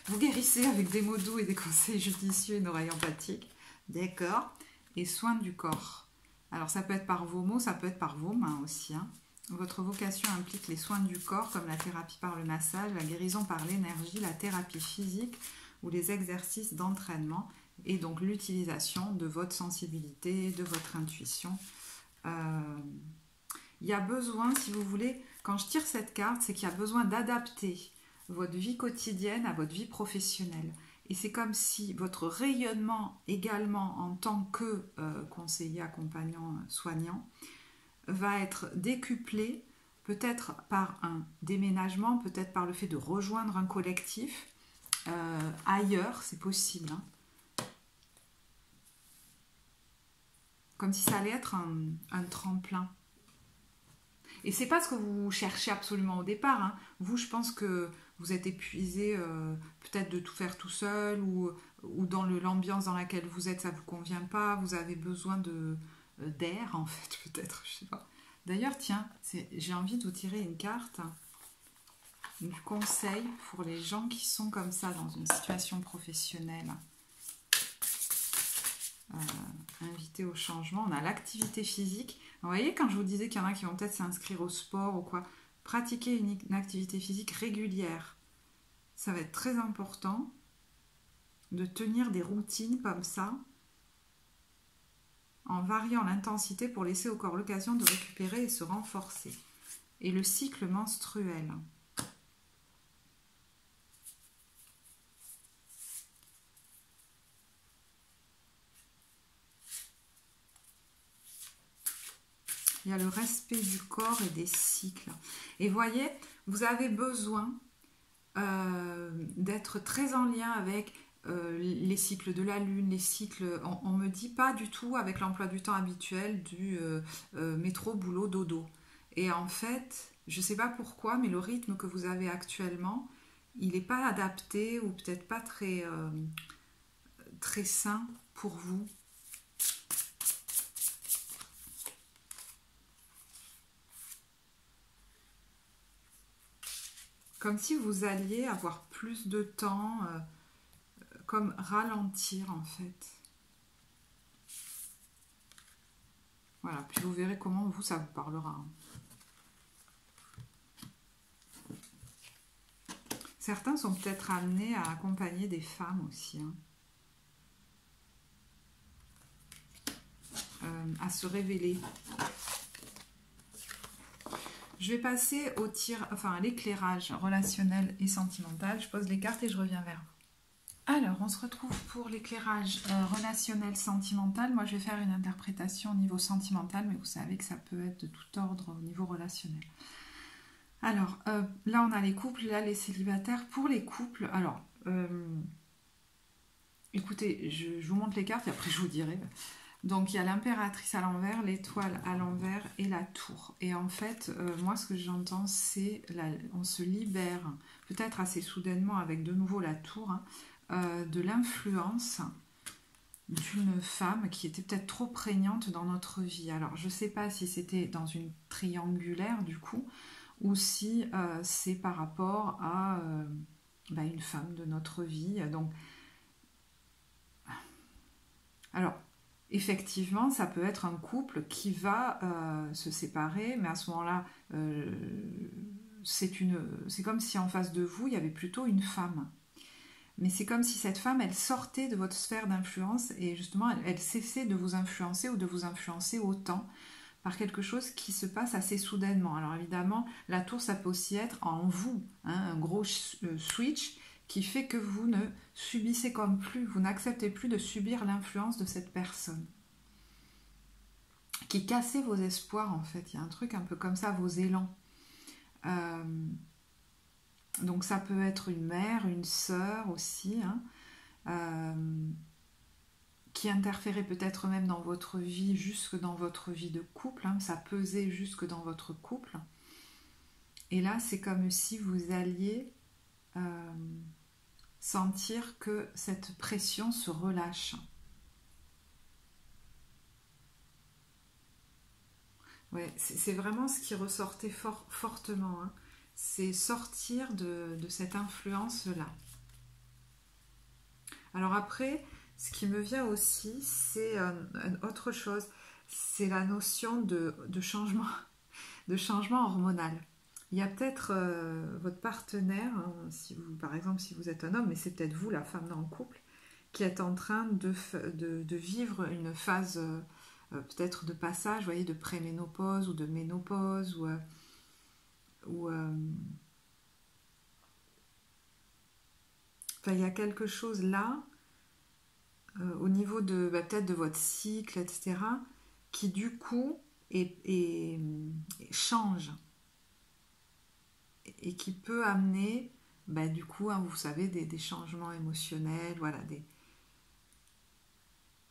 vous guérissez avec des mots doux et des conseils judicieux et une oreille empathique. D'accord. Et soins du corps. Alors ça peut être par vos mots, ça peut être par vos mains aussi. Hein. Votre vocation implique les soins du corps comme la thérapie par le massage, la guérison par l'énergie, la thérapie physique ou les exercices d'entraînement et donc l'utilisation de votre sensibilité, de votre intuition. Il y a besoin, si vous voulez, quand je tire cette carte, c'est qu'il y a besoin d'adapter votre vie quotidienne à votre vie professionnelle. Et c'est comme si votre rayonnement également en tant que conseiller, accompagnant, soignant, va être décuplé, peut-être par un déménagement, peut-être par le fait de rejoindre un collectif ailleurs, c'est possible. Hein. Comme si ça allait être un tremplin. Et c'est pas ce que vous cherchez absolument au départ. Hein. Vous, je pense que vous êtes épuisé peut-être de tout faire tout seul ou dans l'ambiance dans laquelle vous êtes, ça vous convient pas. Vous avez besoin d'air, en fait, peut-être, je sais pas. D'ailleurs, tiens, j'ai envie de vous tirer une carte du conseil pour les gens qui sont comme ça dans une situation professionnelle. Invité au changement, on a l'activité physique. Vous voyez, quand je vous disais qu'il y en a qui vont peut-être s'inscrire au sport ou quoi, pratiquer une activité physique régulière, ça va être très important de tenir des routines comme ça, en variant l'intensité pour laisser au corps l'occasion de récupérer et se renforcer. Et le cycle menstruel. Il y a le respect du corps et des cycles. Et voyez, vous avez besoin d'être très en lien avec les cycles de la lune, les cycles, on ne me dit pas du tout avec l'emploi du temps habituel du métro, boulot, dodo. Et en fait, je ne sais pas pourquoi, mais le rythme que vous avez actuellement, il n'est pas adapté ou peut-être pas très sain pour vous. Comme si vous alliez avoir plus de temps, comme ralentir en fait. Voilà, puis vous verrez comment vous, ça vous parlera. Hein. Certains sont peut-être amenés à accompagner des femmes aussi. Hein. À se révéler. Je vais passer au à l'éclairage relationnel et sentimental. Je pose les cartes et je reviens vers vous. Alors, on se retrouve pour l'éclairage relationnel sentimental. Moi, je vais faire une interprétation au niveau sentimental, mais vous savez que ça peut être de tout ordre au niveau relationnel. Alors, là, on a les couples, là, les célibataires. Pour les couples, alors, écoutez, je vous montre les cartes et après, je vous dirai. Donc, il y a l'impératrice à l'envers, l'étoile à l'envers et la tour. Et en fait, moi, ce que j'entends, c'est on se libère, peut-être assez soudainement avec de nouveau la tour, hein, de l'influence d'une femme qui était peut-être trop prégnante dans notre vie. Alors, je ne sais pas si c'était dans une triangulaire, du coup, ou si c'est par rapport à une femme de notre vie. Donc, alors, effectivement, ça peut être un couple qui va se séparer, mais à ce moment-là, c'est comme si en face de vous, il y avait plutôt une femme. Mais c'est comme si cette femme, elle sortait de votre sphère d'influence et justement, elle cessait de vous influencer ou de vous influencer autant par quelque chose qui se passe assez soudainement. Alors évidemment, la tour, ça peut aussi être en vous, hein, un gros switch qui fait que vous ne subissez comme plus, vous n'acceptez plus de subir l'influence de cette personne. Qui cassait vos espoirs en fait. Il y a un truc un peu comme ça, vos élans. Donc ça peut être une mère, une sœur aussi, hein, qui interférait peut-être même dans votre vie, jusque dans votre vie de couple. Hein, ça pesait jusque dans votre couple. Et là, c'est comme si vous alliez sentir que cette pression se relâche. Ouais, c'est vraiment ce qui ressortait fortement. Hein. C'est sortir de cette influence-là. Alors après, ce qui me vient aussi, c'est autre chose. C'est la notion de changement, de changement hormonal. Il y a peut-être votre partenaire, hein, par exemple si vous êtes un homme, mais c'est peut-être vous, la femme dans le couple, qui êtes en train de vivre une phase peut-être de passage, vous voyez, de préménopause ou de ménopause Enfin, il y a quelque chose là, au niveau de peut-être de votre cycle, etc., qui du coup change et qui peut amener, du coup, hein, vous savez, des changements émotionnels, voilà,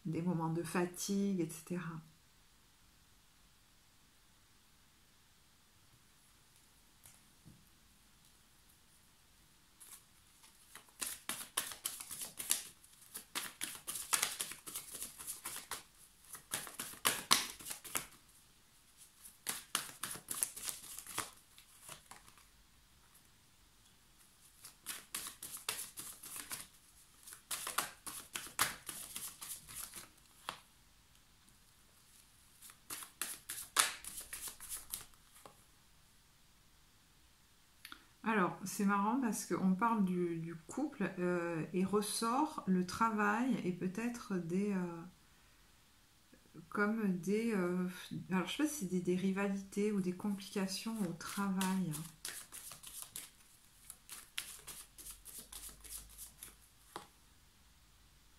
des moments de fatigue, etc. Alors, c'est marrant parce qu'on parle du couple et ressort le travail et peut-être comme alors je sais pas si c'est des rivalités ou des complications au travail.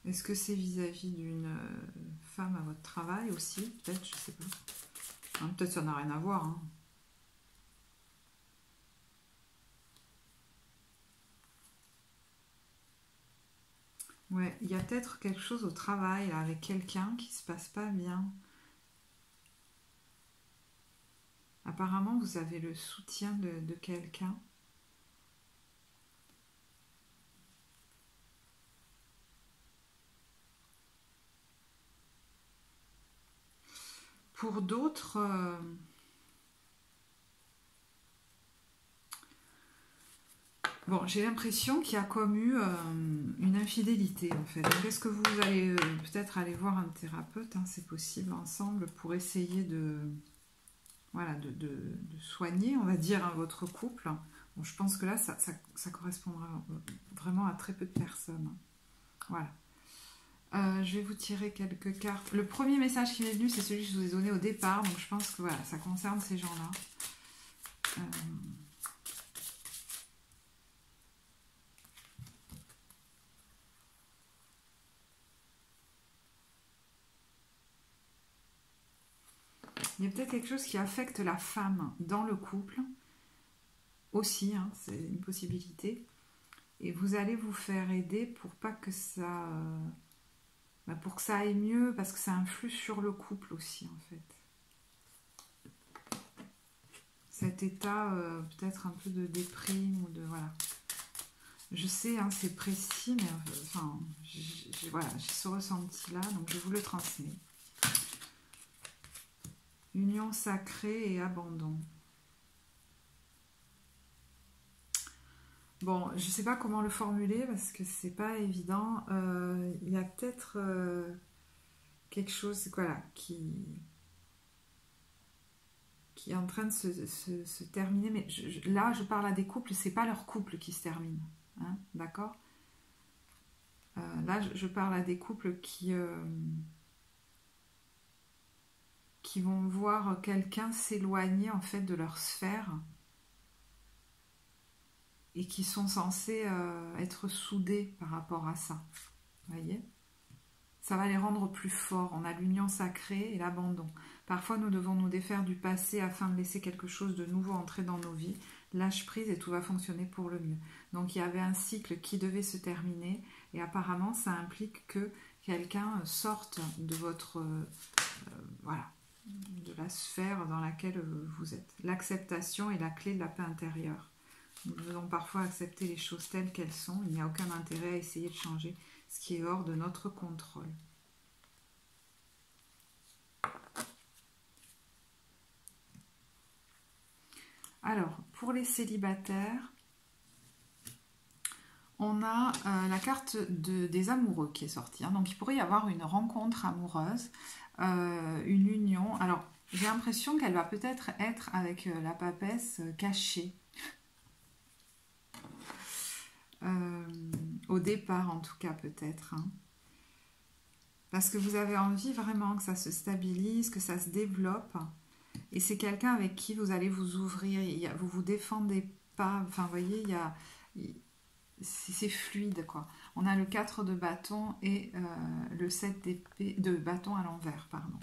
Est-ce que c'est vis-à-vis d'une femme à votre travail aussi? Peut-être, je sais pas. Hein, peut-être ça n'a rien à voir. Hein. Ouais, il y a peut-être quelque chose au travail là, avec quelqu'un qui se passe pas bien. Apparemment, vous avez le soutien de quelqu'un. Pour d'autres, bon, j'ai l'impression qu'il y a comme eu une infidélité en fait. Donc, est-ce que vous allez peut-être aller voir un thérapeute, hein, c'est possible, ensemble, pour essayer voilà, de soigner, on va dire, hein, votre couple. Bon, je pense que là, ça correspondra vraiment à très peu de personnes. Voilà. Je vais vous tirer quelques cartes. Le premier message qui m'est venu, c'est celui que je vous ai donné au départ. Donc je pense que voilà, ça concerne ces gens-là. Il y a peut-être quelque chose qui affecte la femme dans le couple. Aussi, hein, c'est une possibilité. Et vous allez vous faire aider pour pas que ça... pour que ça aille mieux, parce que ça influe sur le couple aussi, en fait. Cet état peut-être un peu de déprime ou de... Voilà. Je sais, hein, c'est précis, mais enfin, voilà, j'ai ce ressenti-là, donc je vous le transmets. Union sacrée et abandon. Bon, je ne sais pas comment le formuler parce que c'est pas évident. Il y a peut-être quelque chose voilà, qui est en train de se terminer. Mais là, je parle à des couples, c'est pas leur couple qui se termine. Hein, d'accord? Là, je parle à des couples qui vont voir quelqu'un s'éloigner en fait de leur sphère et qui sont censés être soudés par rapport à ça. Vous voyez? Ça va les rendre plus forts. On a l'union sacrée et l'abandon. Parfois, nous devons nous défaire du passé afin de laisser quelque chose de nouveau entrer dans nos vies. Lâche prise et tout va fonctionner pour le mieux. Donc, il y avait un cycle qui devait se terminer et apparemment, ça implique que quelqu'un sorte de votre... voilà, de la sphère dans laquelle vous êtes. L'acceptation est la clé de la paix intérieure. Nous devons parfois accepter les choses telles qu'elles sont. Il n'y a aucun intérêt à essayer de changer ce qui est hors de notre contrôle. Alors, pour les célibataires, on a la carte des amoureux qui est sortie. Hein. Donc, il pourrait y avoir une rencontre amoureuse, une union. Alors, j'ai l'impression qu'elle va peut-être être avec la papesse cachée. Au départ, en tout cas, peut-être. Hein. Parce que vous avez envie vraiment que ça se stabilise, que ça se développe. Et c'est quelqu'un avec qui vous allez vous ouvrir. Vous vous défendez pas. Enfin, vous voyez, c'est fluide, quoi. On a le 4 de bâton et le 7 d'épée, de bâton à l'envers, pardon.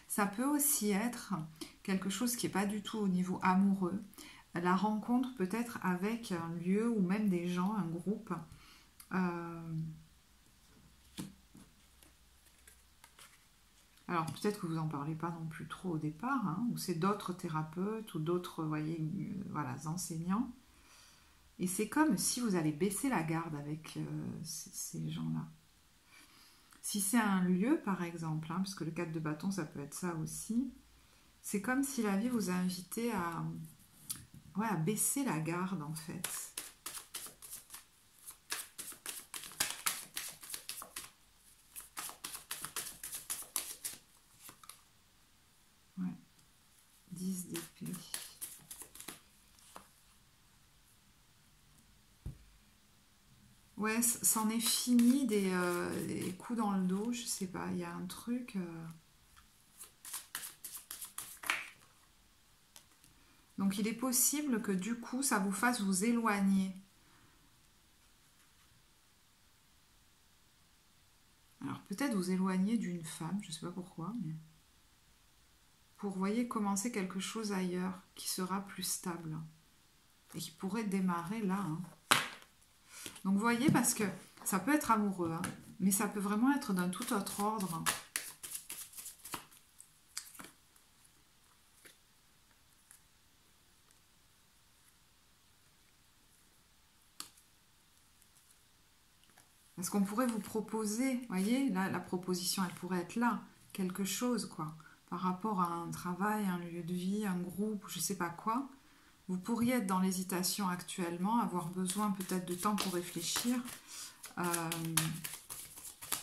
Ça peut aussi être quelque chose qui n'est pas du tout au niveau amoureux. La rencontre peut-être avec un lieu ou même des gens, un groupe. Alors peut-être que vous n'en parlez pas non plus trop au départ, hein, ou c'est d'autres thérapeutes ou d'autres, voyez, voilà, enseignants. Et c'est comme si vous allez baisser la garde avec ces gens-là. Si c'est un lieu, par exemple, hein, parce que le 4 de bâton, ça peut être ça aussi, c'est comme si la vie vous a invité à, ouais, à baisser la garde, en fait. Ouais. 10 d'épée. Ouais, c'en est fini des coups dans le dos, je sais pas, il y a un truc... Donc il est possible que du coup, ça vous fasse vous éloigner. Alors peut-être vous éloigner d'une femme, je sais pas pourquoi, mais... Pour, voyez, commencer quelque chose ailleurs, qui sera plus stable. Et qui pourrait démarrer là, hein. Donc vous voyez, parce que ça peut être amoureux, hein, mais ça peut vraiment être d'un tout autre ordre. Parce qu'on pourrait vous proposer, vous voyez, là, la proposition, elle pourrait être là, quelque chose, quoi, par rapport à un travail, un lieu de vie, un groupe, je sais pas quoi. Vous pourriez être dans l'hésitation actuellement, avoir besoin peut-être de temps pour réfléchir.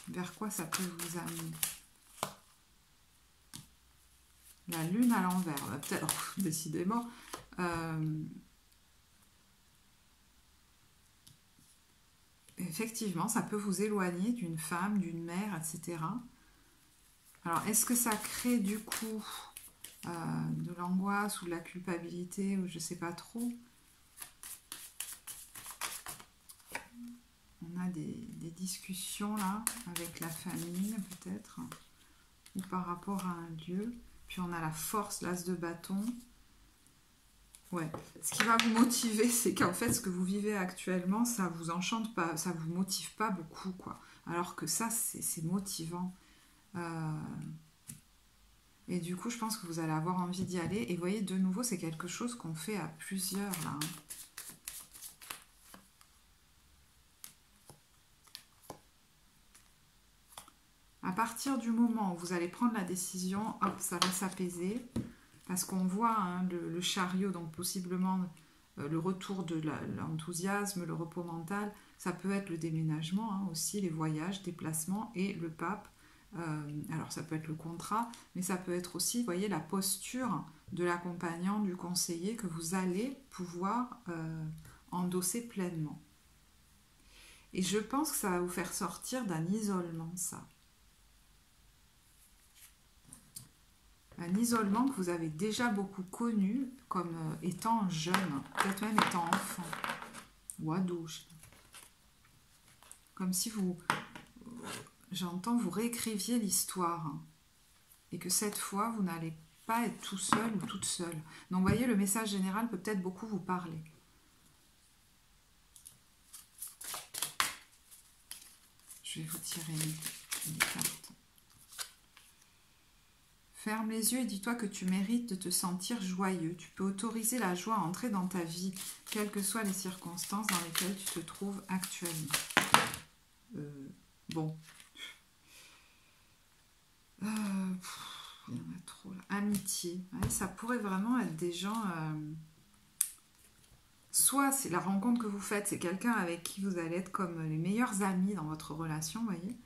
Vers quoi ça peut vous amener? La lune à l'envers, peut-être, décidément. Effectivement, ça peut vous éloigner d'une femme, d'une mère, etc. Alors, est-ce que ça crée du coup de l'angoisse ou de la culpabilité ou je sais pas trop? On a des discussions là avec la famille peut-être ou par rapport à un lieu. Puis on a la force, l'as de bâton. Ouais. Ce qui va vous motiver, c'est qu'en fait, ce que vous vivez actuellement, ça vous enchante pas, ça vous motive pas beaucoup, quoi. Alors que ça, c'est motivant. Et du coup, je pense que vous allez avoir envie d'y aller. Et vous voyez, de nouveau, c'est quelque chose qu'on fait à plusieurs, là, hein. À partir du moment où vous allez prendre la décision, hop, ça va s'apaiser. Parce qu'on voit, hein, le chariot, donc possiblement le retour de l'enthousiasme, le repos mental. Ça peut être le déménagement, hein, aussi, les voyages, déplacements et le pape. Alors ça peut être le contrat, mais ça peut être aussi, vous voyez, la posture de l'accompagnant, du conseiller que vous allez pouvoir endosser pleinement. Et je pense que ça va vous faire sortir d'un isolement, ça. Un isolement que vous avez déjà beaucoup connu comme étant jeune, peut-être même étant enfant ou ado. Comme si vous, j'entends, vous réécriviez l'histoire et que cette fois, vous n'allez pas être tout seul ou toute seule. Donc, vous voyez, le message général peut peut-être beaucoup vous parler. Je vais vous tirer une carte. Ferme les yeux et dis-toi que tu mérites de te sentir joyeux. Tu peux autoriser la joie à entrer dans ta vie, quelles que soient les circonstances dans lesquelles tu te trouves actuellement. Bon. Il y en a trop là. Amitié. Ouais, ça pourrait vraiment être des gens... soit c'est la rencontre que vous faites, c'est quelqu'un avec qui vous allez être comme les meilleurs amis dans votre relation, vous voyez.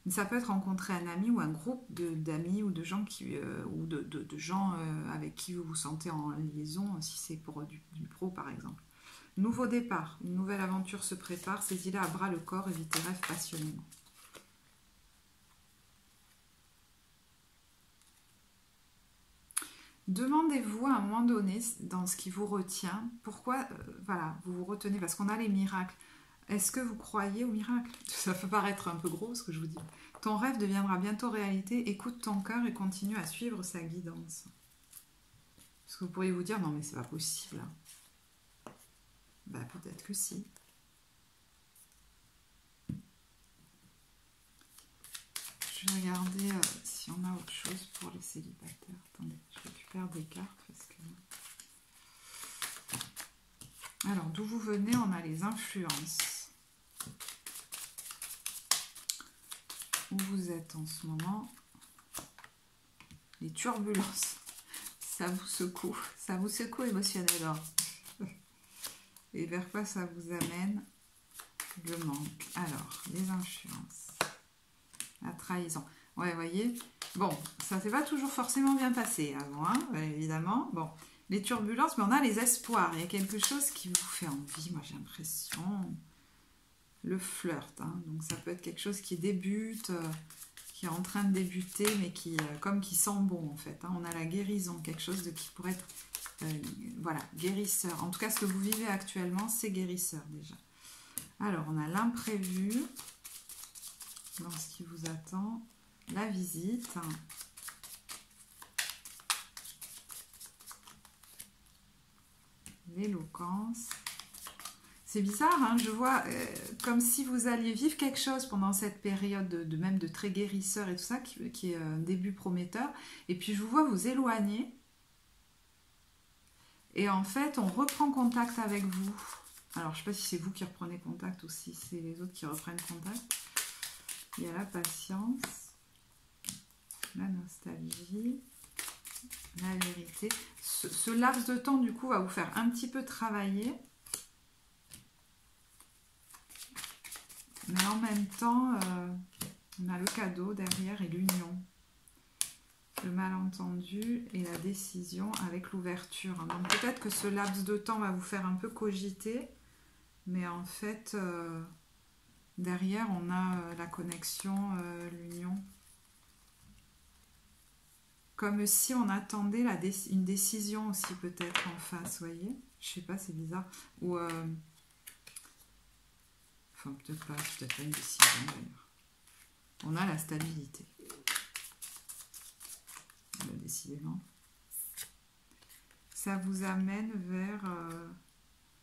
Mais ça peut être rencontrer un ami ou un groupe d'amis ou de gens qui, ou de gens avec qui vous vous sentez en liaison, si c'est pour du pro par exemple. Nouveau départ, une nouvelle aventure se prépare, saisis-la à bras le corps et vis tes rêves passionnément. Demandez-vous à un moment donné, dans ce qui vous retient, pourquoi voilà, vous vous retenez, parce qu'on a les miracles. Est-ce que vous croyez au miracle? Ça peut paraître un peu gros ce que je vous dis. Ton rêve deviendra bientôt réalité. Écoute ton cœur et continue à suivre sa guidance. Parce que vous pourriez vous dire, non mais c'est pas possible. Ben, peut-être que si. Je vais regarder si on a autre chose pour les célibataires. Attendez, je récupère des cartes parce que... Alors, d'où vous venez, on a les influences. Où vous êtes en ce moment. Les turbulences. Ça vous secoue émotionnellement. Et vers quoi ça vous amène? Le manque. Alors, les influences. La trahison. Ouais, vous voyez. Bon, ça s'est pas toujours forcément bien passé avant, hein, évidemment. Bon, les turbulences, mais on a les espoirs. Il y a quelque chose qui vous fait envie, moi j'ai l'impression. Le flirt, hein. Donc ça peut être quelque chose qui débute, qui est en train de débuter, mais qui comme qui sent bon en fait. Hein. On a la guérison, quelque chose de qui pourrait être, voilà, guérisseur. En tout cas, ce que vous vivez actuellement, c'est guérisseur déjà. Alors, on a l'imprévu dans ce qui vous attend, la visite. L'éloquence. C'est bizarre, hein, je vois comme si vous alliez vivre quelque chose pendant cette période même de très guérisseur et tout ça, qui est un début prometteur. Et puis je vous vois vous éloigner. Et en fait, on reprend contact avec vous. Alors, je ne sais pas si c'est vous qui reprenez contact ou si c'est les autres qui reprennent contact. Il y a la patience, la nostalgie, la vérité. Ce laps de temps, du coup, va vous faire un petit peu travailler. Mais en même temps, on a le cadeau derrière et l'union. Le malentendu et la décision avec l'ouverture. Donc peut-être que ce laps de temps va vous faire un peu cogiter. Mais en fait, derrière, on a la connexion, l'union. Comme si on attendait une décision aussi peut-être en face, vous voyez? Je sais pas, c'est bizarre. Ou... Enfin, peut-être pas une décision d'ailleurs. On a la stabilité. Décidément. Ça vous amène vers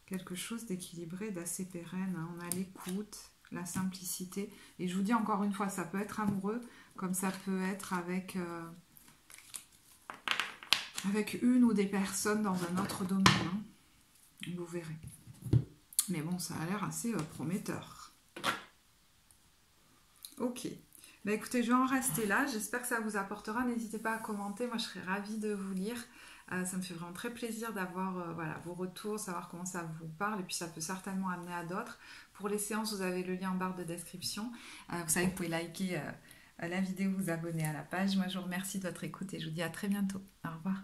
quelque chose d'équilibré, d'assez pérenne. Hein. On a l'écoute, la simplicité. Et je vous dis encore une fois, ça peut être amoureux, comme ça peut être avec une ou des personnes dans un autre domaine. Hein. Vous verrez. Mais bon, ça a l'air assez prometteur. Ok. Bah écoutez, je vais en rester là. J'espère que ça vous apportera. N'hésitez pas à commenter. Moi, je serais ravie de vous lire. Ça me fait vraiment très plaisir d'avoir voilà, vos retours, savoir comment ça vous parle. Et puis, ça peut certainement amener à d'autres. Pour les séances, vous avez le lien en barre de description. Vous savez, vous pouvez liker la vidéo, vous abonner à la page. Moi, je vous remercie de votre écoute et je vous dis à très bientôt. Au revoir.